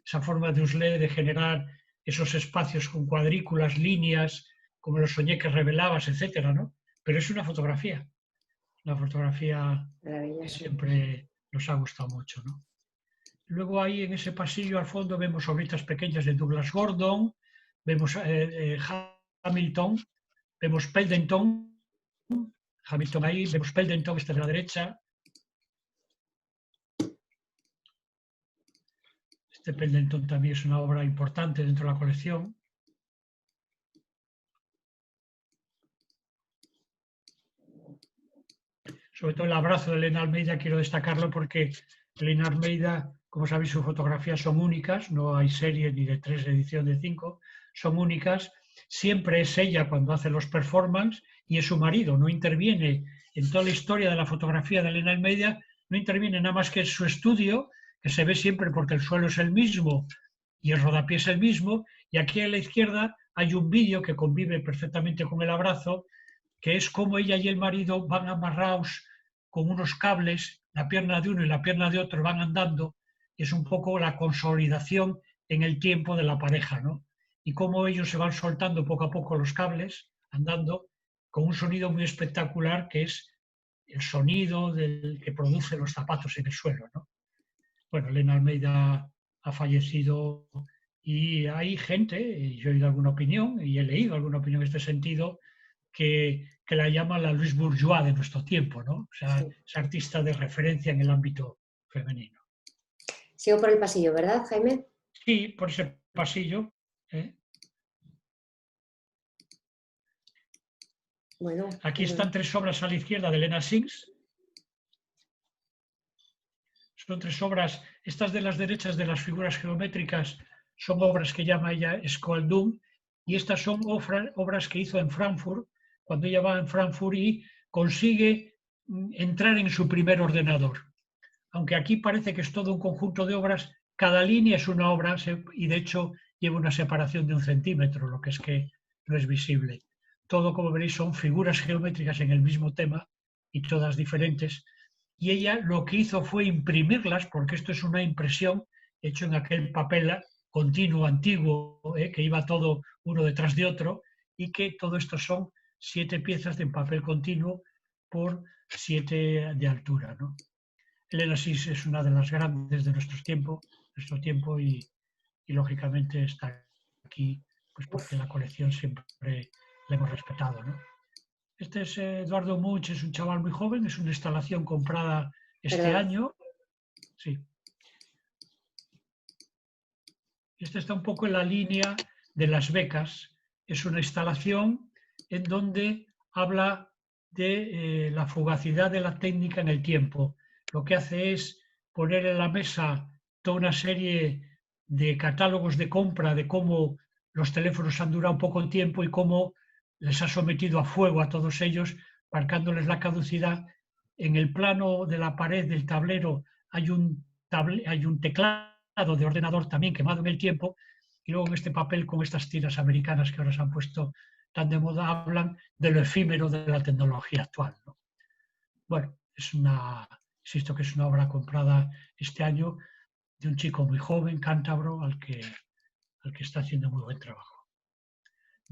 esa forma de Uslé de generar esos espacios con cuadrículas, líneas, como los soñé que revelabas, etcétera, ¿no? Pero es una fotografía que siempre nos ha gustado mucho, ¿no? Luego ahí en ese pasillo al fondo vemos obritas pequeñas de Douglas Gordon, vemos Hamilton, vemos Pendleton, Hamilton ahí, vemos Pendleton, este de la derecha. Este Pendleton también es una obra importante dentro de la colección. Sobre todo el abrazo de Elena Almeida quiero destacarlo porque Elena Almeida, como sabéis, sus fotografías son únicas, no hay serie ni de 3 edición de 5, son únicas. Siempre es ella cuando hace los performances y es su marido, no interviene en toda la historia de la fotografía de Elena Almeida, no interviene nada más que en su estudio, que se ve siempre porque el suelo es el mismo y el rodapié es el mismo, y aquí a la izquierda hay un vídeo que convive perfectamente con el abrazo, que es como ella y el marido van amarrados con unos cables, la pierna de uno y la pierna de otro van andando, y es un poco la consolidación en el tiempo de la pareja, ¿no? Y cómo ellos se van soltando poco a poco los cables, andando, con un sonido muy espectacular que es el sonido del que produce los zapatos en el suelo, ¿no? Bueno, Elena Almeida ha fallecido y hay gente, y yo he oído alguna opinión y he leído alguna opinión en este sentido, que la llama la Louise Bourgeois de nuestro tiempo, ¿no? O sea, Sí. es artista de referencia en el ámbito femenino. Sigo por el pasillo, ¿verdad, Jaime? Sí, por ese pasillo. Bueno, Aquí están 3 obras a la izquierda de Elena Sings. Son 3 obras, estas de las derechas de las figuras geométricas son obras que llama ella Skoldung, y estas son obras que hizo en Frankfurt, cuando ella va en Frankfurt y consigue entrar en su primer ordenador. Aunque aquí parece que es todo un conjunto de obras, cada línea es una obra y de hecho lleva una separación de 1 centímetro, lo que es que no es visible. Todo, como veréis, son figuras geométricas en el mismo tema y todas diferentes. Y ella lo que hizo fue imprimirlas, porque esto es una impresión hecho en aquel papel continuo, antiguo, que iba todo uno detrás de otro, y que todo esto son 7 piezas de papel continuo por 7 de altura, ¿no? Elena Sings es una de las grandes de nuestro tiempo y lógicamente está aquí pues porque la colección siempre la hemos respetado, ¿no? Este es Eduardo Munch, es un chaval muy joven, es una instalación comprada este perdona. año. Sí. Este está un poco en la línea de las becas. Es una instalación en donde habla de la fugacidad de la técnica en el tiempo. Lo que hace es poner en la mesa toda una serie de catálogos de compra de cómo los teléfonos han durado poco tiempo y cómo les ha sometido a fuego a todos ellos, marcándoles la caducidad. En el plano de la pared del tablero hay un teclado de ordenador también quemado en el tiempo, y luego en este papel con estas tiras americanas que ahora se han puesto tan de moda, hablan de lo efímero de la tecnología actual, ¿no? Bueno, insisto que es una obra comprada este año de un chico muy joven, cántabro, al que está haciendo muy buen trabajo.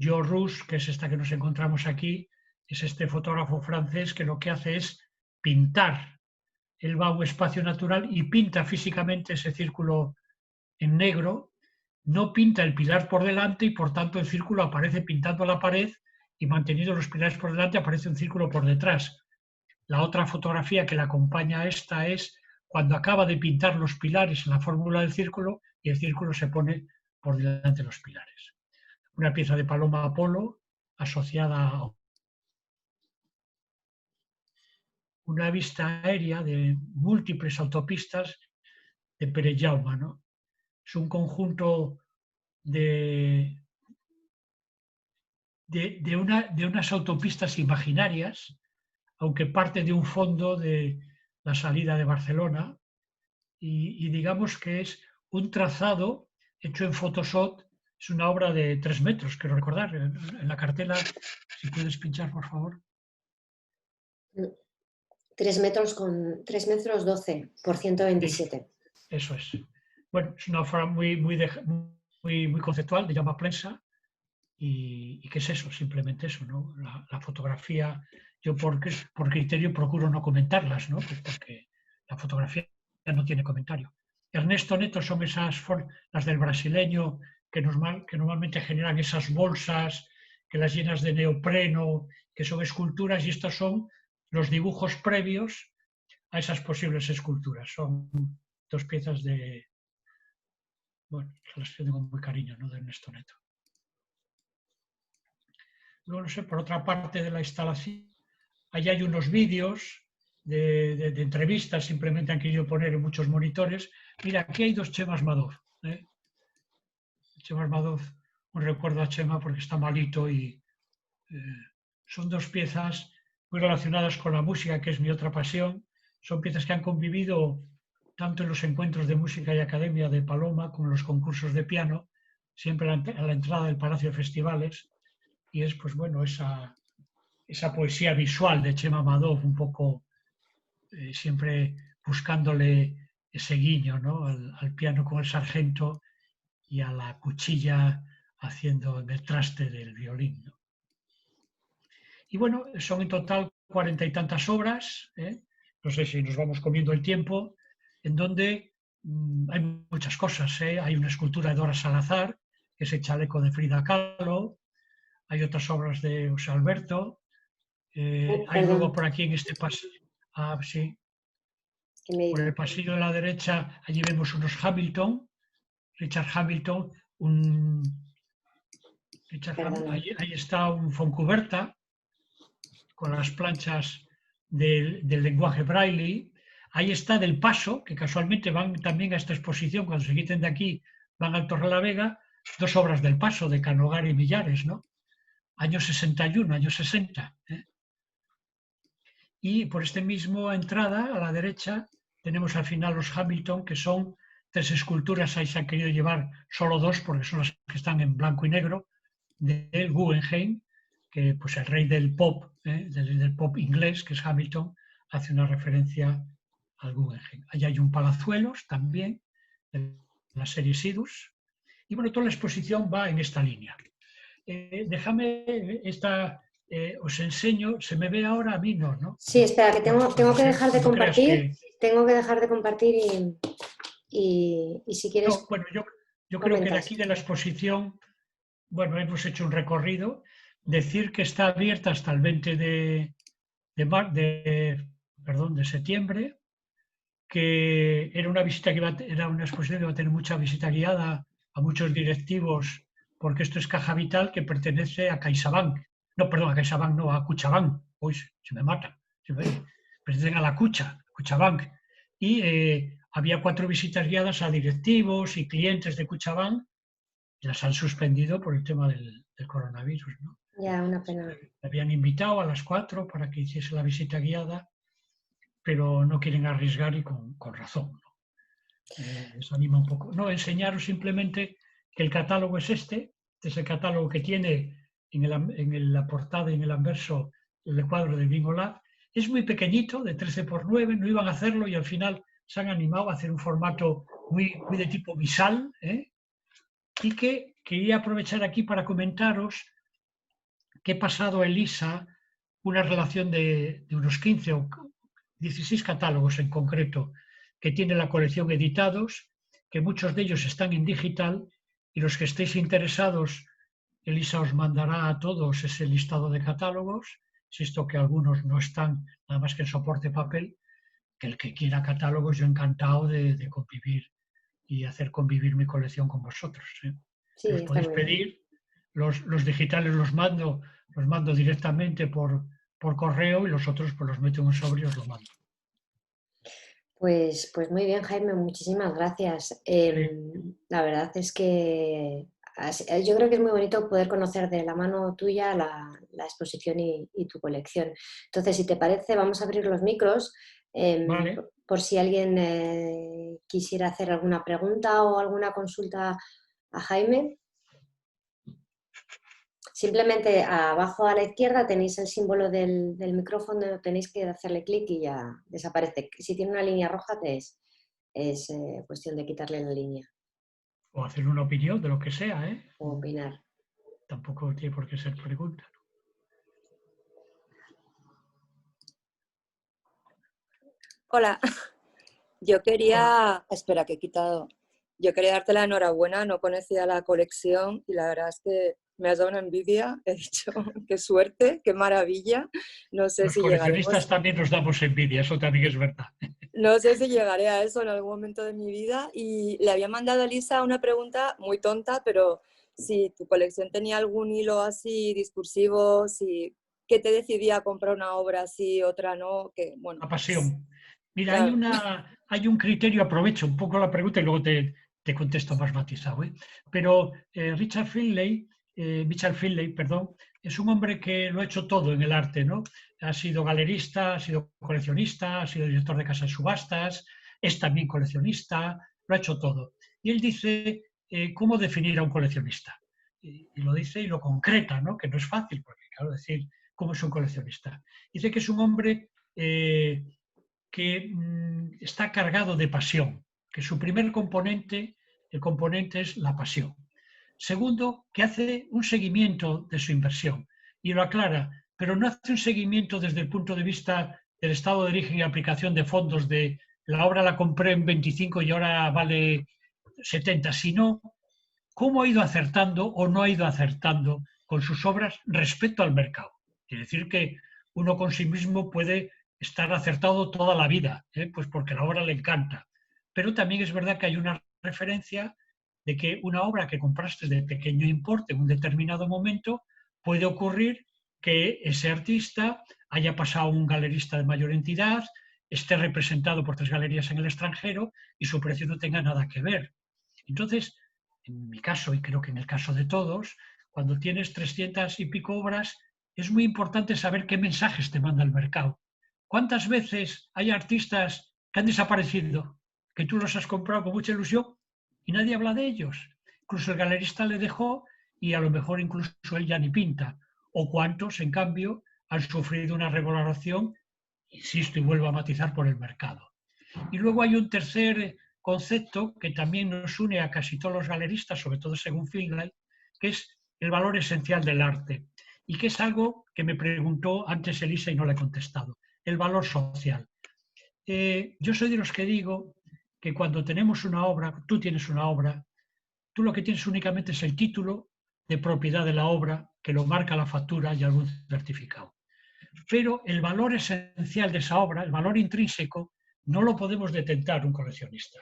Jo Rus, que es esta que nos encontramos aquí, es este fotógrafo francés que lo que hace es pintar. Él va a un espacio natural y pinta físicamente ese círculo en negro, no pinta el pilar por delante y por tanto el círculo aparece pintando la pared y manteniendo los pilares por delante aparece un círculo por detrás. La otra fotografía que le acompaña a esta es cuando acaba de pintar los pilares en la fórmula del círculo y el círculo se pone por delante de los pilares. Una pieza de Paloma Apolo asociada a una vista aérea de múltiples autopistas de Pere Jaume, ¿no? Es un conjunto de unas autopistas imaginarias, aunque parte de un fondo de la salida de Barcelona, y digamos que es un trazado hecho en Photoshop, es una obra de 3 metros, quiero recordar, en la cartela, si puedes pinchar, por favor. 3 metros con 3 metros 12 por 127. Sí, eso es. Bueno, es una obra muy conceptual, de llama prensa, y qué es eso, simplemente eso, ¿no? La fotografía, yo por criterio procuro no comentarlas, ¿no? Pues porque la fotografía no tiene comentario. Ernesto Neto son las del brasileño que normalmente generan esas bolsas, que las llenas de neopreno, que son esculturas, y estos son los dibujos previos a esas posibles esculturas. Son dos piezas de, bueno, las que tengo muy cariño, ¿no?, de Ernesto Neto. Luego, no sé, por otra parte de la instalación, ahí hay unos vídeos de entrevistas, simplemente han querido poner en muchos monitores. Mira, aquí hay dos Chemas Madoz. Chema Madoz, un recuerdo a Chema porque está malito, y son dos piezas muy relacionadas con la música, que es mi otra pasión. Son piezas que han convivido tanto en los encuentros de música y academia de Paloma como en los concursos de piano, siempre a la entrada del Palacio de Festivales, y es, pues bueno, esa poesía visual de Chema Madoz, un poco siempre buscándole ese guiño, ¿no?, al piano con el sargento y a la cuchilla haciendo el traste del violín, ¿no? Y bueno, son en total 40 y tantas obras, no sé si nos vamos comiendo el tiempo, en donde hay muchas cosas. Hay una escultura de Dora Salazar, que es el chaleco de Frida Kahlo, hay otras obras de José Alberto, hay luego Perdón, por aquí en este pasillo, sí, que me por el diga. pasillo de la derecha, allí vemos unos Hamilton, Richard Hamilton, Perdona. ahí está un Foncuberta con las planchas del lenguaje braille. Ahí está Del Paso, que casualmente van también a esta exposición, cuando se quiten de aquí van al Torrelavega, dos obras del Paso, de Canogar y Millares, ¿no? Años 61, años 60. Y por esta misma entrada, a la derecha, tenemos al final los Hamilton, que son tres esculturas. Ahí se han querido llevar solo dos, porque son las que están en blanco y negro, del Guggenheim, que pues el rey del pop, del pop inglés, que es Hamilton, hace una referencia al Guggenheim. Allí hay un Palazuelos también, de la serie Sidus. Y bueno, toda la exposición va en esta línea. Déjame os enseño. ¿Se me ve ahora? A mí no, ¿no? Sí, espera, que Bueno, tengo que dejar de cuando creas compartir. que... Tengo que dejar de compartir y si No, quieres, bueno, yo creo que de comentas. aquí de la exposición, bueno, hemos hecho un recorrido. Decir que está abierta hasta el 20 de septiembre, que era una visita era una exposición que iba a tener mucha visita guiada a muchos directivos, porque esto es Caja Vital, que pertenece a CaixaBank. No, perdón, a CaixaBank, no, a Cuchabank. Uy, se me mata. Pertenecen a la Cuchabank. Y había 4 visitas guiadas a directivos y clientes de Cuchabank, y las han suspendido por el tema del coronavirus, ¿no? Ya, una pena. Me habían invitado a las 4 para que hiciese la visita guiada, pero no quieren arriesgar, y con razón, ¿no? Les anima un poco. No, enseñaros simplemente que el catálogo es es el catálogo que tiene en la portada y en el anverso el cuadro del Bingo Lab. Es muy pequeñito, de 13×9, no iban a hacerlo y al final se han animado a hacer un formato muy de tipo visal, y que quería aprovechar aquí para comentaros que he pasado a Elisa una relación de unos 15 o 16 catálogos en concreto que tiene la colección editados, que muchos de ellos están en digital, y los que estéis interesados, Elisa os mandará a todos ese listado de catálogos, insisto que algunos no están nada más que en soporte papel, que el que quiera catálogos, yo encantado de convivir y hacer convivir mi colección con vosotros. Sí, Los está podéis muy bien. pedir, los digitales los mando directamente por correo, y los otros pues los meto en un sobre y os lo mando. Pues muy bien, Jaime, muchísimas gracias. Sí, La verdad es que yo creo que es muy bonito poder conocer de la mano tuya la exposición y tu colección. Entonces, si te parece, vamos a abrir los micros, vale. por si alguien quisiera hacer alguna pregunta o alguna consulta a Jaime. Simplemente abajo a la izquierda tenéis el símbolo del micrófono, tenéis que hacerle clic y ya desaparece. Si tiene una línea roja, es cuestión de quitarle la línea O hacer una opinión de lo que sea, ¿eh? o opinar. Tampoco tiene por qué ser pregunta. Hola, Yo quería, espera que he quitado, yo quería darte la enhorabuena, no conocía la colección y la verdad es que me has dado una envidia, he dicho, qué suerte, qué maravilla, no sé Los si coleccionistas llegaremos, también nos damos envidia, eso también es verdad. no sé si llegaré a eso en algún momento de mi vida y le había mandado a Elisa una pregunta muy tonta, pero si tu colección tenía algún hilo así discursivo, si, ¿qué te decidía a comprar una obra así, otra no? Que, bueno, La pasión. Mira, claro. hay un criterio, aprovecho un poco la pregunta y luego te contesto más matizado, ¿eh? Pero Richard Finlay, perdón, es un hombre que lo ha hecho todo en el arte, ¿no? Ha sido galerista, ha sido coleccionista, ha sido director de casas de subastas, es también coleccionista, lo ha hecho todo. Y él dice cómo definir a un coleccionista. Y lo dice y lo concreta, ¿no? Que no es fácil, porque claro, decir cómo es un coleccionista. Dice que es un hombre que está cargado de pasión, que su primer componente, el componente es la pasión. Segundo, que hace un seguimiento de su inversión y lo aclara, pero no hace un seguimiento desde el punto de vista del estado de origen y aplicación de fondos de la obra la compré en 25 y ahora vale 70, sino cómo ha ido acertando o no ha ido acertando con sus obras respecto al mercado. Quiere decir que uno con sí mismo puede estar acertado toda la vida, pues porque la obra le encanta. Pero también es verdad que hay una referencia de que una obra que compraste de pequeño importe en un determinado momento puede ocurrir que ese artista haya pasado a un galerista de mayor entidad, esté representado por 3 galerías en el extranjero y su precio no tenga nada que ver. Entonces, en mi caso, y creo que en el caso de todos, cuando tienes 300 y pico obras, es muy importante saber qué mensajes te manda el mercado. ¿Cuántas veces hay artistas que han desaparecido, que tú los has comprado con mucha ilusión y nadie habla de ellos? Incluso el galerista le dejó y a lo mejor incluso él ya ni pinta. O cuántos, en cambio, han sufrido una revaloración, insisto y vuelvo a matizar, por el mercado. Y luego hay un tercer concepto que también nos une a casi todos los galeristas, sobre todo según Finlay, que es el valor esencial del arte y que es algo que me preguntó antes Elisa y no le he contestado, el valor social. Yo soy de los que digo que cuando tenemos una obra, tú tienes una obra, tú lo que tienes únicamente es el título de propiedad de la obra que lo marca la factura y algún certificado. Pero el valor esencial de esa obra, el valor intrínseco, no lo podemos detentar un coleccionista.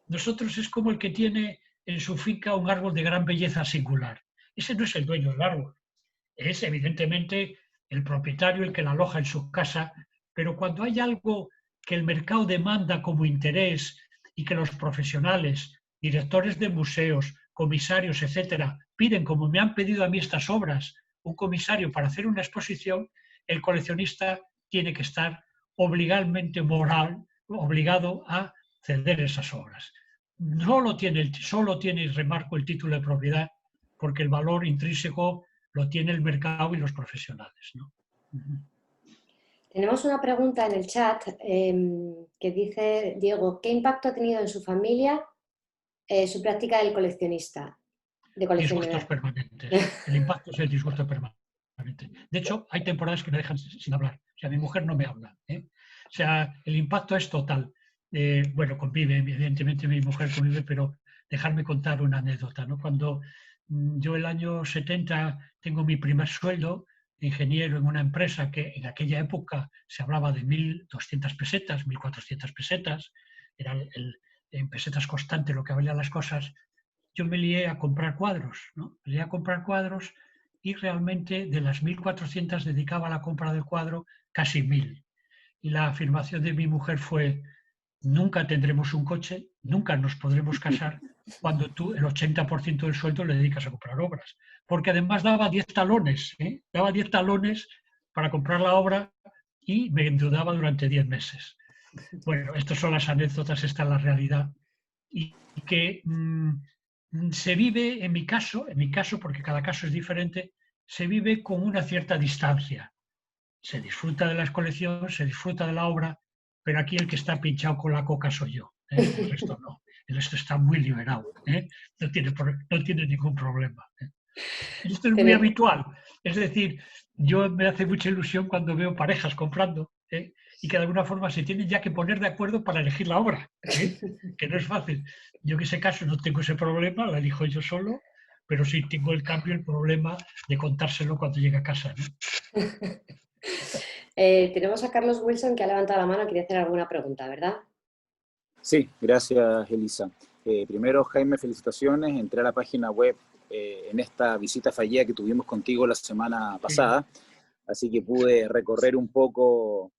Nosotros es como el que tiene en su finca un árbol de gran belleza singular. Ese no es el dueño del árbol, es evidentemente el propietario el que la aloja en su casa, pero cuando hay algo que el mercado demanda como interés y que los profesionales, directores de museos, comisarios, etcétera, piden, como me han pedido a mí estas obras, un comisario para hacer una exposición, el coleccionista tiene que estar obligado a ceder esas obras. Solo tiene, remarco, el título de propiedad, porque el valor intrínseco lo tiene el mercado y los profesionales, ¿no? Tenemos una pregunta en el chat que dice, Diego, ¿qué impacto ha tenido en su familia su práctica del coleccionista? De Disgustos coleccionar. permanentes. El impacto es el disgusto permanente. De hecho, hay temporadas que me dejan sin hablar. O sea, mi mujer no me habla. O sea, el impacto es total. Bueno, convive, evidentemente mi mujer convive, pero dejarme contar una anécdota, ¿no? Cuando yo el año 70 tengo mi primer sueldo de ingeniero en una empresa que en aquella época se hablaba de 1.200 pesetas, 1.400 pesetas, era en pesetas constante lo que valían las cosas. Yo me lié a comprar cuadros, ¿no? Me lié a comprar cuadros y realmente de las 1.400 dedicaba a la compra del cuadro casi 1.000. Y la afirmación de mi mujer fue, nunca tendremos un coche, nunca nos podremos casar cuando tú el 80% del sueldo le dedicas a comprar obras. Porque además daba 10 talones, daba 10 talones para comprar la obra y me endeudaba durante 10 meses. Bueno, estas son las anécdotas, esta es la realidad. Y que se vive, en mi caso, porque cada caso es diferente, se vive con una cierta distancia. Se disfruta de la colección, se disfruta de la obra, pero aquí el que está pinchado con la coca soy yo, el resto no. El resto está muy liberado, no tiene ningún problema. Y esto es muy habitual. Es decir, yo me hace mucha ilusión cuando veo parejas comprando, y que de alguna forma se tienen ya que poner de acuerdo para elegir la obra, que no es fácil. Yo en ese caso no tengo ese problema, la elijo yo solo, pero sí tengo el problema de contárselo cuando llegue a casa, ¿no? Tenemos a Carlos Wilson que ha levantado la mano, quiere hacer alguna pregunta, ¿verdad? Sí, gracias, Elisa. Primero, Jaime, felicitaciones. Entré a la página web en esta visita fallida que tuvimos contigo la semana pasada, así que pude recorrer un poco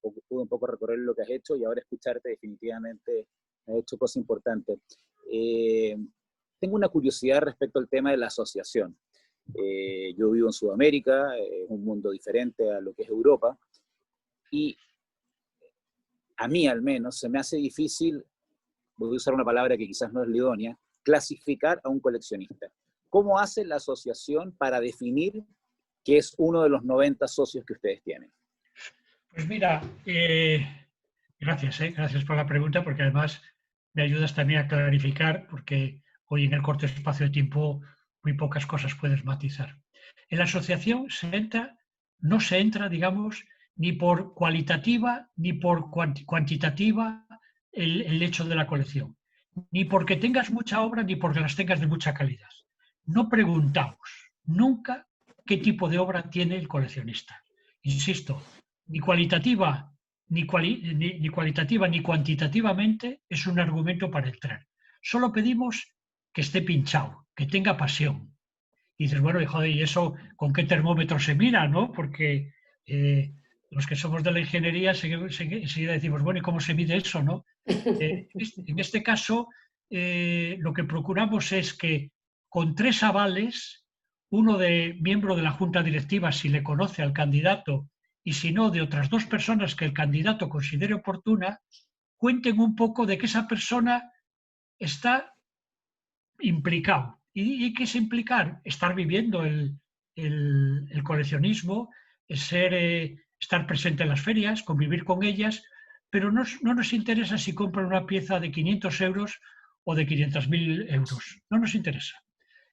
recorrer lo que has hecho, y ahora escucharte definitivamente has hecho cosas importantes. Tengo una curiosidad respecto al tema de la asociación. Yo vivo en Sudamérica, es un mundo diferente a lo que es Europa, y a mí al menos se me hace difícil, voy a usar una palabra que quizás no es la idónea, clasificar a un coleccionista. ¿Cómo hace la asociación para definir que es uno de los 90 socios que ustedes tienen? Pues mira, gracias por la pregunta, porque además me ayudas también a clarificar, porque hoy en el corto espacio de tiempo muy pocas cosas puedes matizar. En la asociación no se entra, digamos, ni por cualitativa ni por cuantitativa el hecho de la colección, ni porque tengas mucha obra ni porque las tengas de mucha calidad. No preguntamos nunca qué tipo de obra tiene el coleccionista. Insisto, ni cualitativa ni cuantitativamente es un argumento para entrar. Solo pedimos que esté pinchado, que tenga pasión. Y dices, bueno, joder, ¿y eso con qué termómetro se mira, no? Porque los que somos de la ingeniería enseguida decimos, bueno, ¿y cómo se mide eso, no? En este caso, lo que procuramos es que con 3 avales, uno de miembro de la junta directiva si le conoce al candidato, y si no, de otras 2 personas que el candidato considere oportuna, cuenten un poco de que esa persona está implicado. ¿Y qué es implicar? Estar viviendo el coleccionismo, estar presente en las ferias, convivir con ellas, pero no nos interesa si compran una pieza de 500 euros o de 500.000 euros. No nos interesa.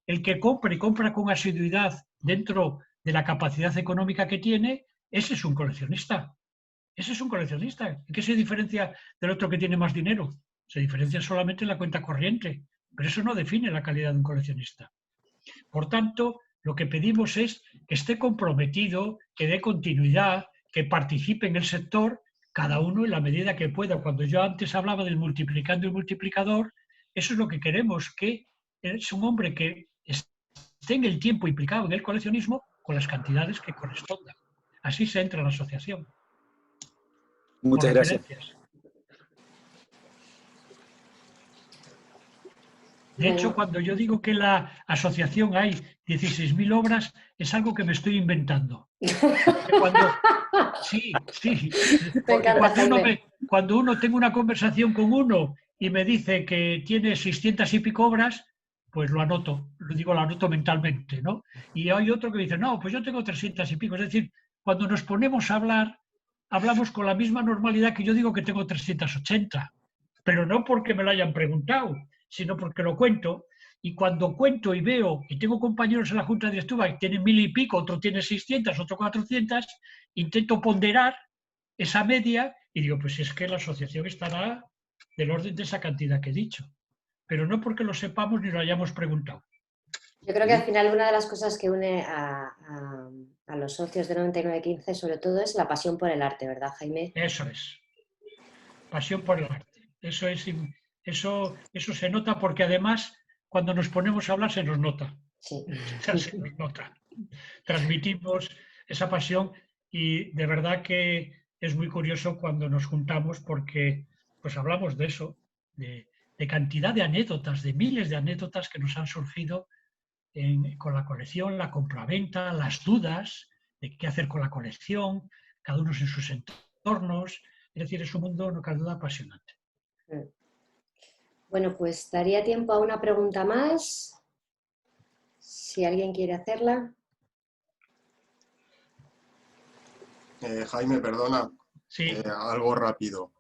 El que compra y compra con asiduidad dentro de la capacidad económica que tiene, ese es un coleccionista. Ese es un coleccionista. ¿En qué se diferencia del otro que tiene más dinero? Se diferencia solamente en la cuenta corriente, pero eso no define la calidad de un coleccionista. Por tanto, lo que pedimos es que esté comprometido, que dé continuidad, que participe en el sector, cada uno en la medida que pueda. Cuando yo antes hablaba del multiplicando y multiplicador, eso es lo que queremos, que es un hombre que esté en el tiempo implicado en el coleccionismo con las cantidades que correspondan. Así se entra en la asociación. Muchas gracias. De hecho, cuando yo digo que en la asociación hay 16.000 obras, es algo que me estoy inventando. Sí. Porque cuando uno tenga una conversación con uno y me dice que tiene 600 y pico obras, pues lo anoto mentalmente, ¿no? Y hay otro que dice, no, pues yo tengo 300 y pico. Es decir, cuando nos ponemos a hablar, hablamos con la misma normalidad que yo digo que tengo 380, pero no porque me lo hayan preguntado, sino porque lo cuento. Y cuando cuento y veo, y tengo compañeros en la junta directiva que tienen 1.000 y pico, otro tiene 600, otro 400, intento ponderar esa media y digo, pues es que la asociación estará del orden de esa cantidad que he dicho. Pero no porque lo sepamos ni lo hayamos preguntado. Yo creo que al final una de las cosas que une a los socios de 9915 sobre todo es la pasión por el arte, ¿verdad, Jaime? Eso es. Pasión por el arte. Eso se nota porque además cuando nos ponemos a hablar se nos nota. Sí. Se nos nota. Transmitimos esa pasión y de verdad que es muy curioso cuando nos juntamos porque pues hablamos de eso, de cantidad de anécdotas, de miles de anécdotas que nos han surgido con la colección, la compraventa, las dudas de qué hacer con la colección, cada uno en sus entornos. Es decir, es un mundo, no cabe duda, apasionante. Bueno, pues daría tiempo a una pregunta más, si alguien quiere hacerla. Jaime, perdona, Sí. algo rápido.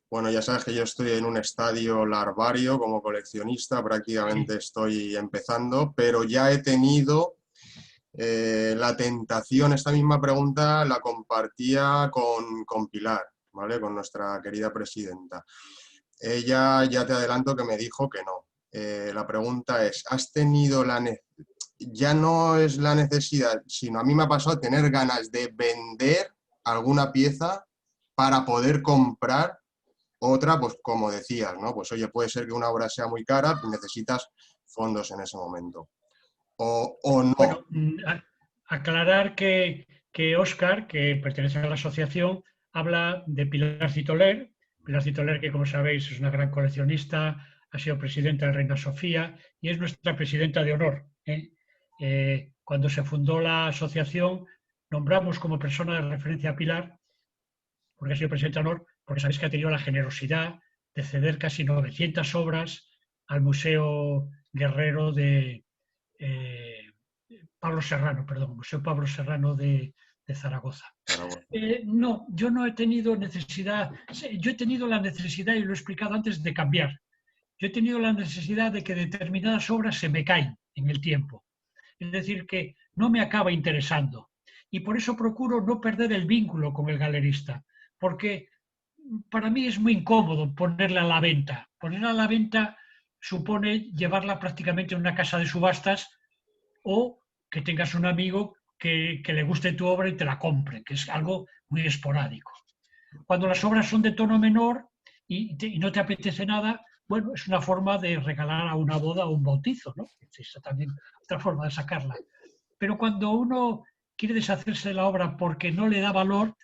Bueno, ya sabes que yo estoy en un estadio larvario como coleccionista, prácticamente estoy empezando, pero ya he tenido la tentación, esta misma pregunta la compartía con Pilar. ¿vale? Con nuestra querida presidenta. Ella, ya te adelanto que me dijo que no. La pregunta es, ¿has tenido ya no es la necesidad, sino a mí me ha pasado tener ganas de vender alguna pieza para poder comprar otra, pues como decías, ¿no? Pues oye, puede ser que una obra sea muy cara y necesitas fondos en ese momento. O no. Bueno, aclarar que Óscar, que pertenece a la asociación, habla de Pilar Citoler. Pilar Citoler, que como sabéis es una gran coleccionista, ha sido presidenta de Reina Sofía y es nuestra presidenta de honor. Cuando se fundó la asociación, nombramos como persona de referencia a Pilar, porque ha sido presidenta de honor, porque sabéis que ha tenido la generosidad de ceder casi 900 obras al Museo Guerrero de Pablo Serrano, perdón, Museo Pablo Serrano de Zaragoza. No, yo no he tenido necesidad, yo he tenido la necesidad, y lo he explicado antes, de cambiar. Yo he tenido la necesidad de que determinadas obras se me caen en el tiempo. Es decir, que no me acaba interesando. Y por eso procuro no perder el vínculo con el galerista, porque para mí es muy incómodo ponerla a la venta. Ponerla a la venta supone llevarla prácticamente a una casa de subastas o que tengas un amigo que le guste tu obra y te la compre, que es algo muy esporádico. Cuando las obras son de tono menor y no te apetece nada, bueno, es una forma de regalar a una boda o un bautizo, ¿no? Es también otra forma de sacarla. Pero cuando uno quiere deshacerse de la obra porque no le da valor,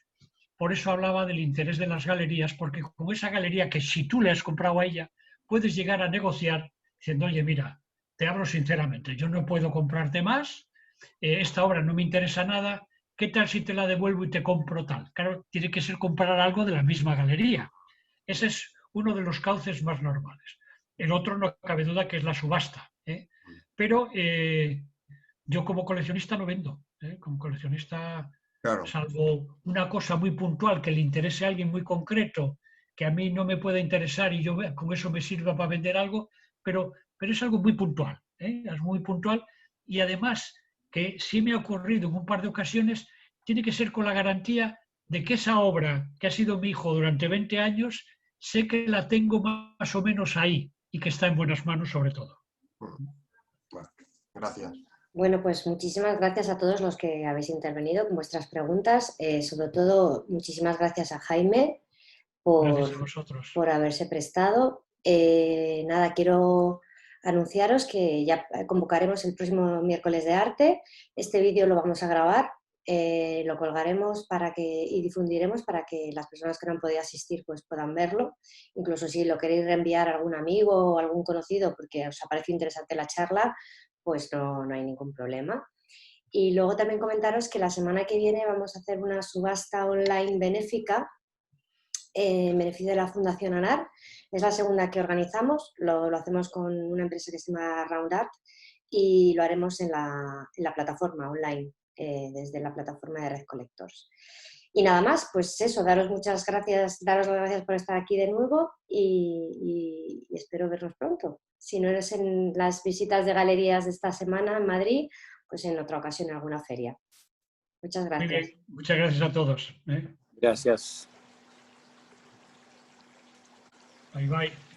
por eso hablaba del interés de las galerías, porque con esa galería que si tú le has comprado a ella, puedes llegar a negociar diciendo, oye, mira, te hablo sinceramente, yo no puedo comprarte más, esta obra no me interesa nada, ¿qué tal si te la devuelvo y te compro tal? Claro, tiene que ser comprar algo de la misma galería. Ese es uno de los cauces más normales. El otro no cabe duda que es la subasta. Pero yo como coleccionista no vendo. Como coleccionista, claro, salvo una cosa muy puntual que le interese a alguien muy concreto, que a mí no me pueda interesar y yo con eso me sirva para vender algo, pero es algo muy puntual. Es muy puntual y además que sí me ha ocurrido en un par de ocasiones, tiene que ser con la garantía de que esa obra que ha sido mi hijo durante 20 años, sé que la tengo más o menos ahí y que está en buenas manos sobre todo. Bueno, gracias. Bueno, pues muchísimas gracias a todos los que habéis intervenido con vuestras preguntas. Sobre todo, muchísimas gracias a Jaime Gracias a vosotros. por haberse prestado. Nada, quiero anunciaros que ya convocaremos el próximo miércoles de arte. Este vídeo lo vamos a grabar, lo colgaremos y difundiremos para que las personas que no han podido asistir pues puedan verlo. Incluso si lo queréis reenviar a algún amigo o algún conocido porque os ha parecido interesante la charla, pues no hay ningún problema. Y luego también comentaros que la semana que viene vamos a hacer una subasta online benéfica en beneficio de la Fundación ANAR. Es la segunda que organizamos, lo hacemos con una empresa que se llama Roundart y lo haremos en la plataforma online, desde la plataforma de Red Collectors. Y nada más, pues eso, daros las gracias por estar aquí de nuevo y espero vernos pronto. Si no eres en las visitas de galerías de esta semana en Madrid, pues en otra ocasión en alguna feria. Muchas gracias. Muy bien, muchas gracias a todos. Gracias. Bye, bye.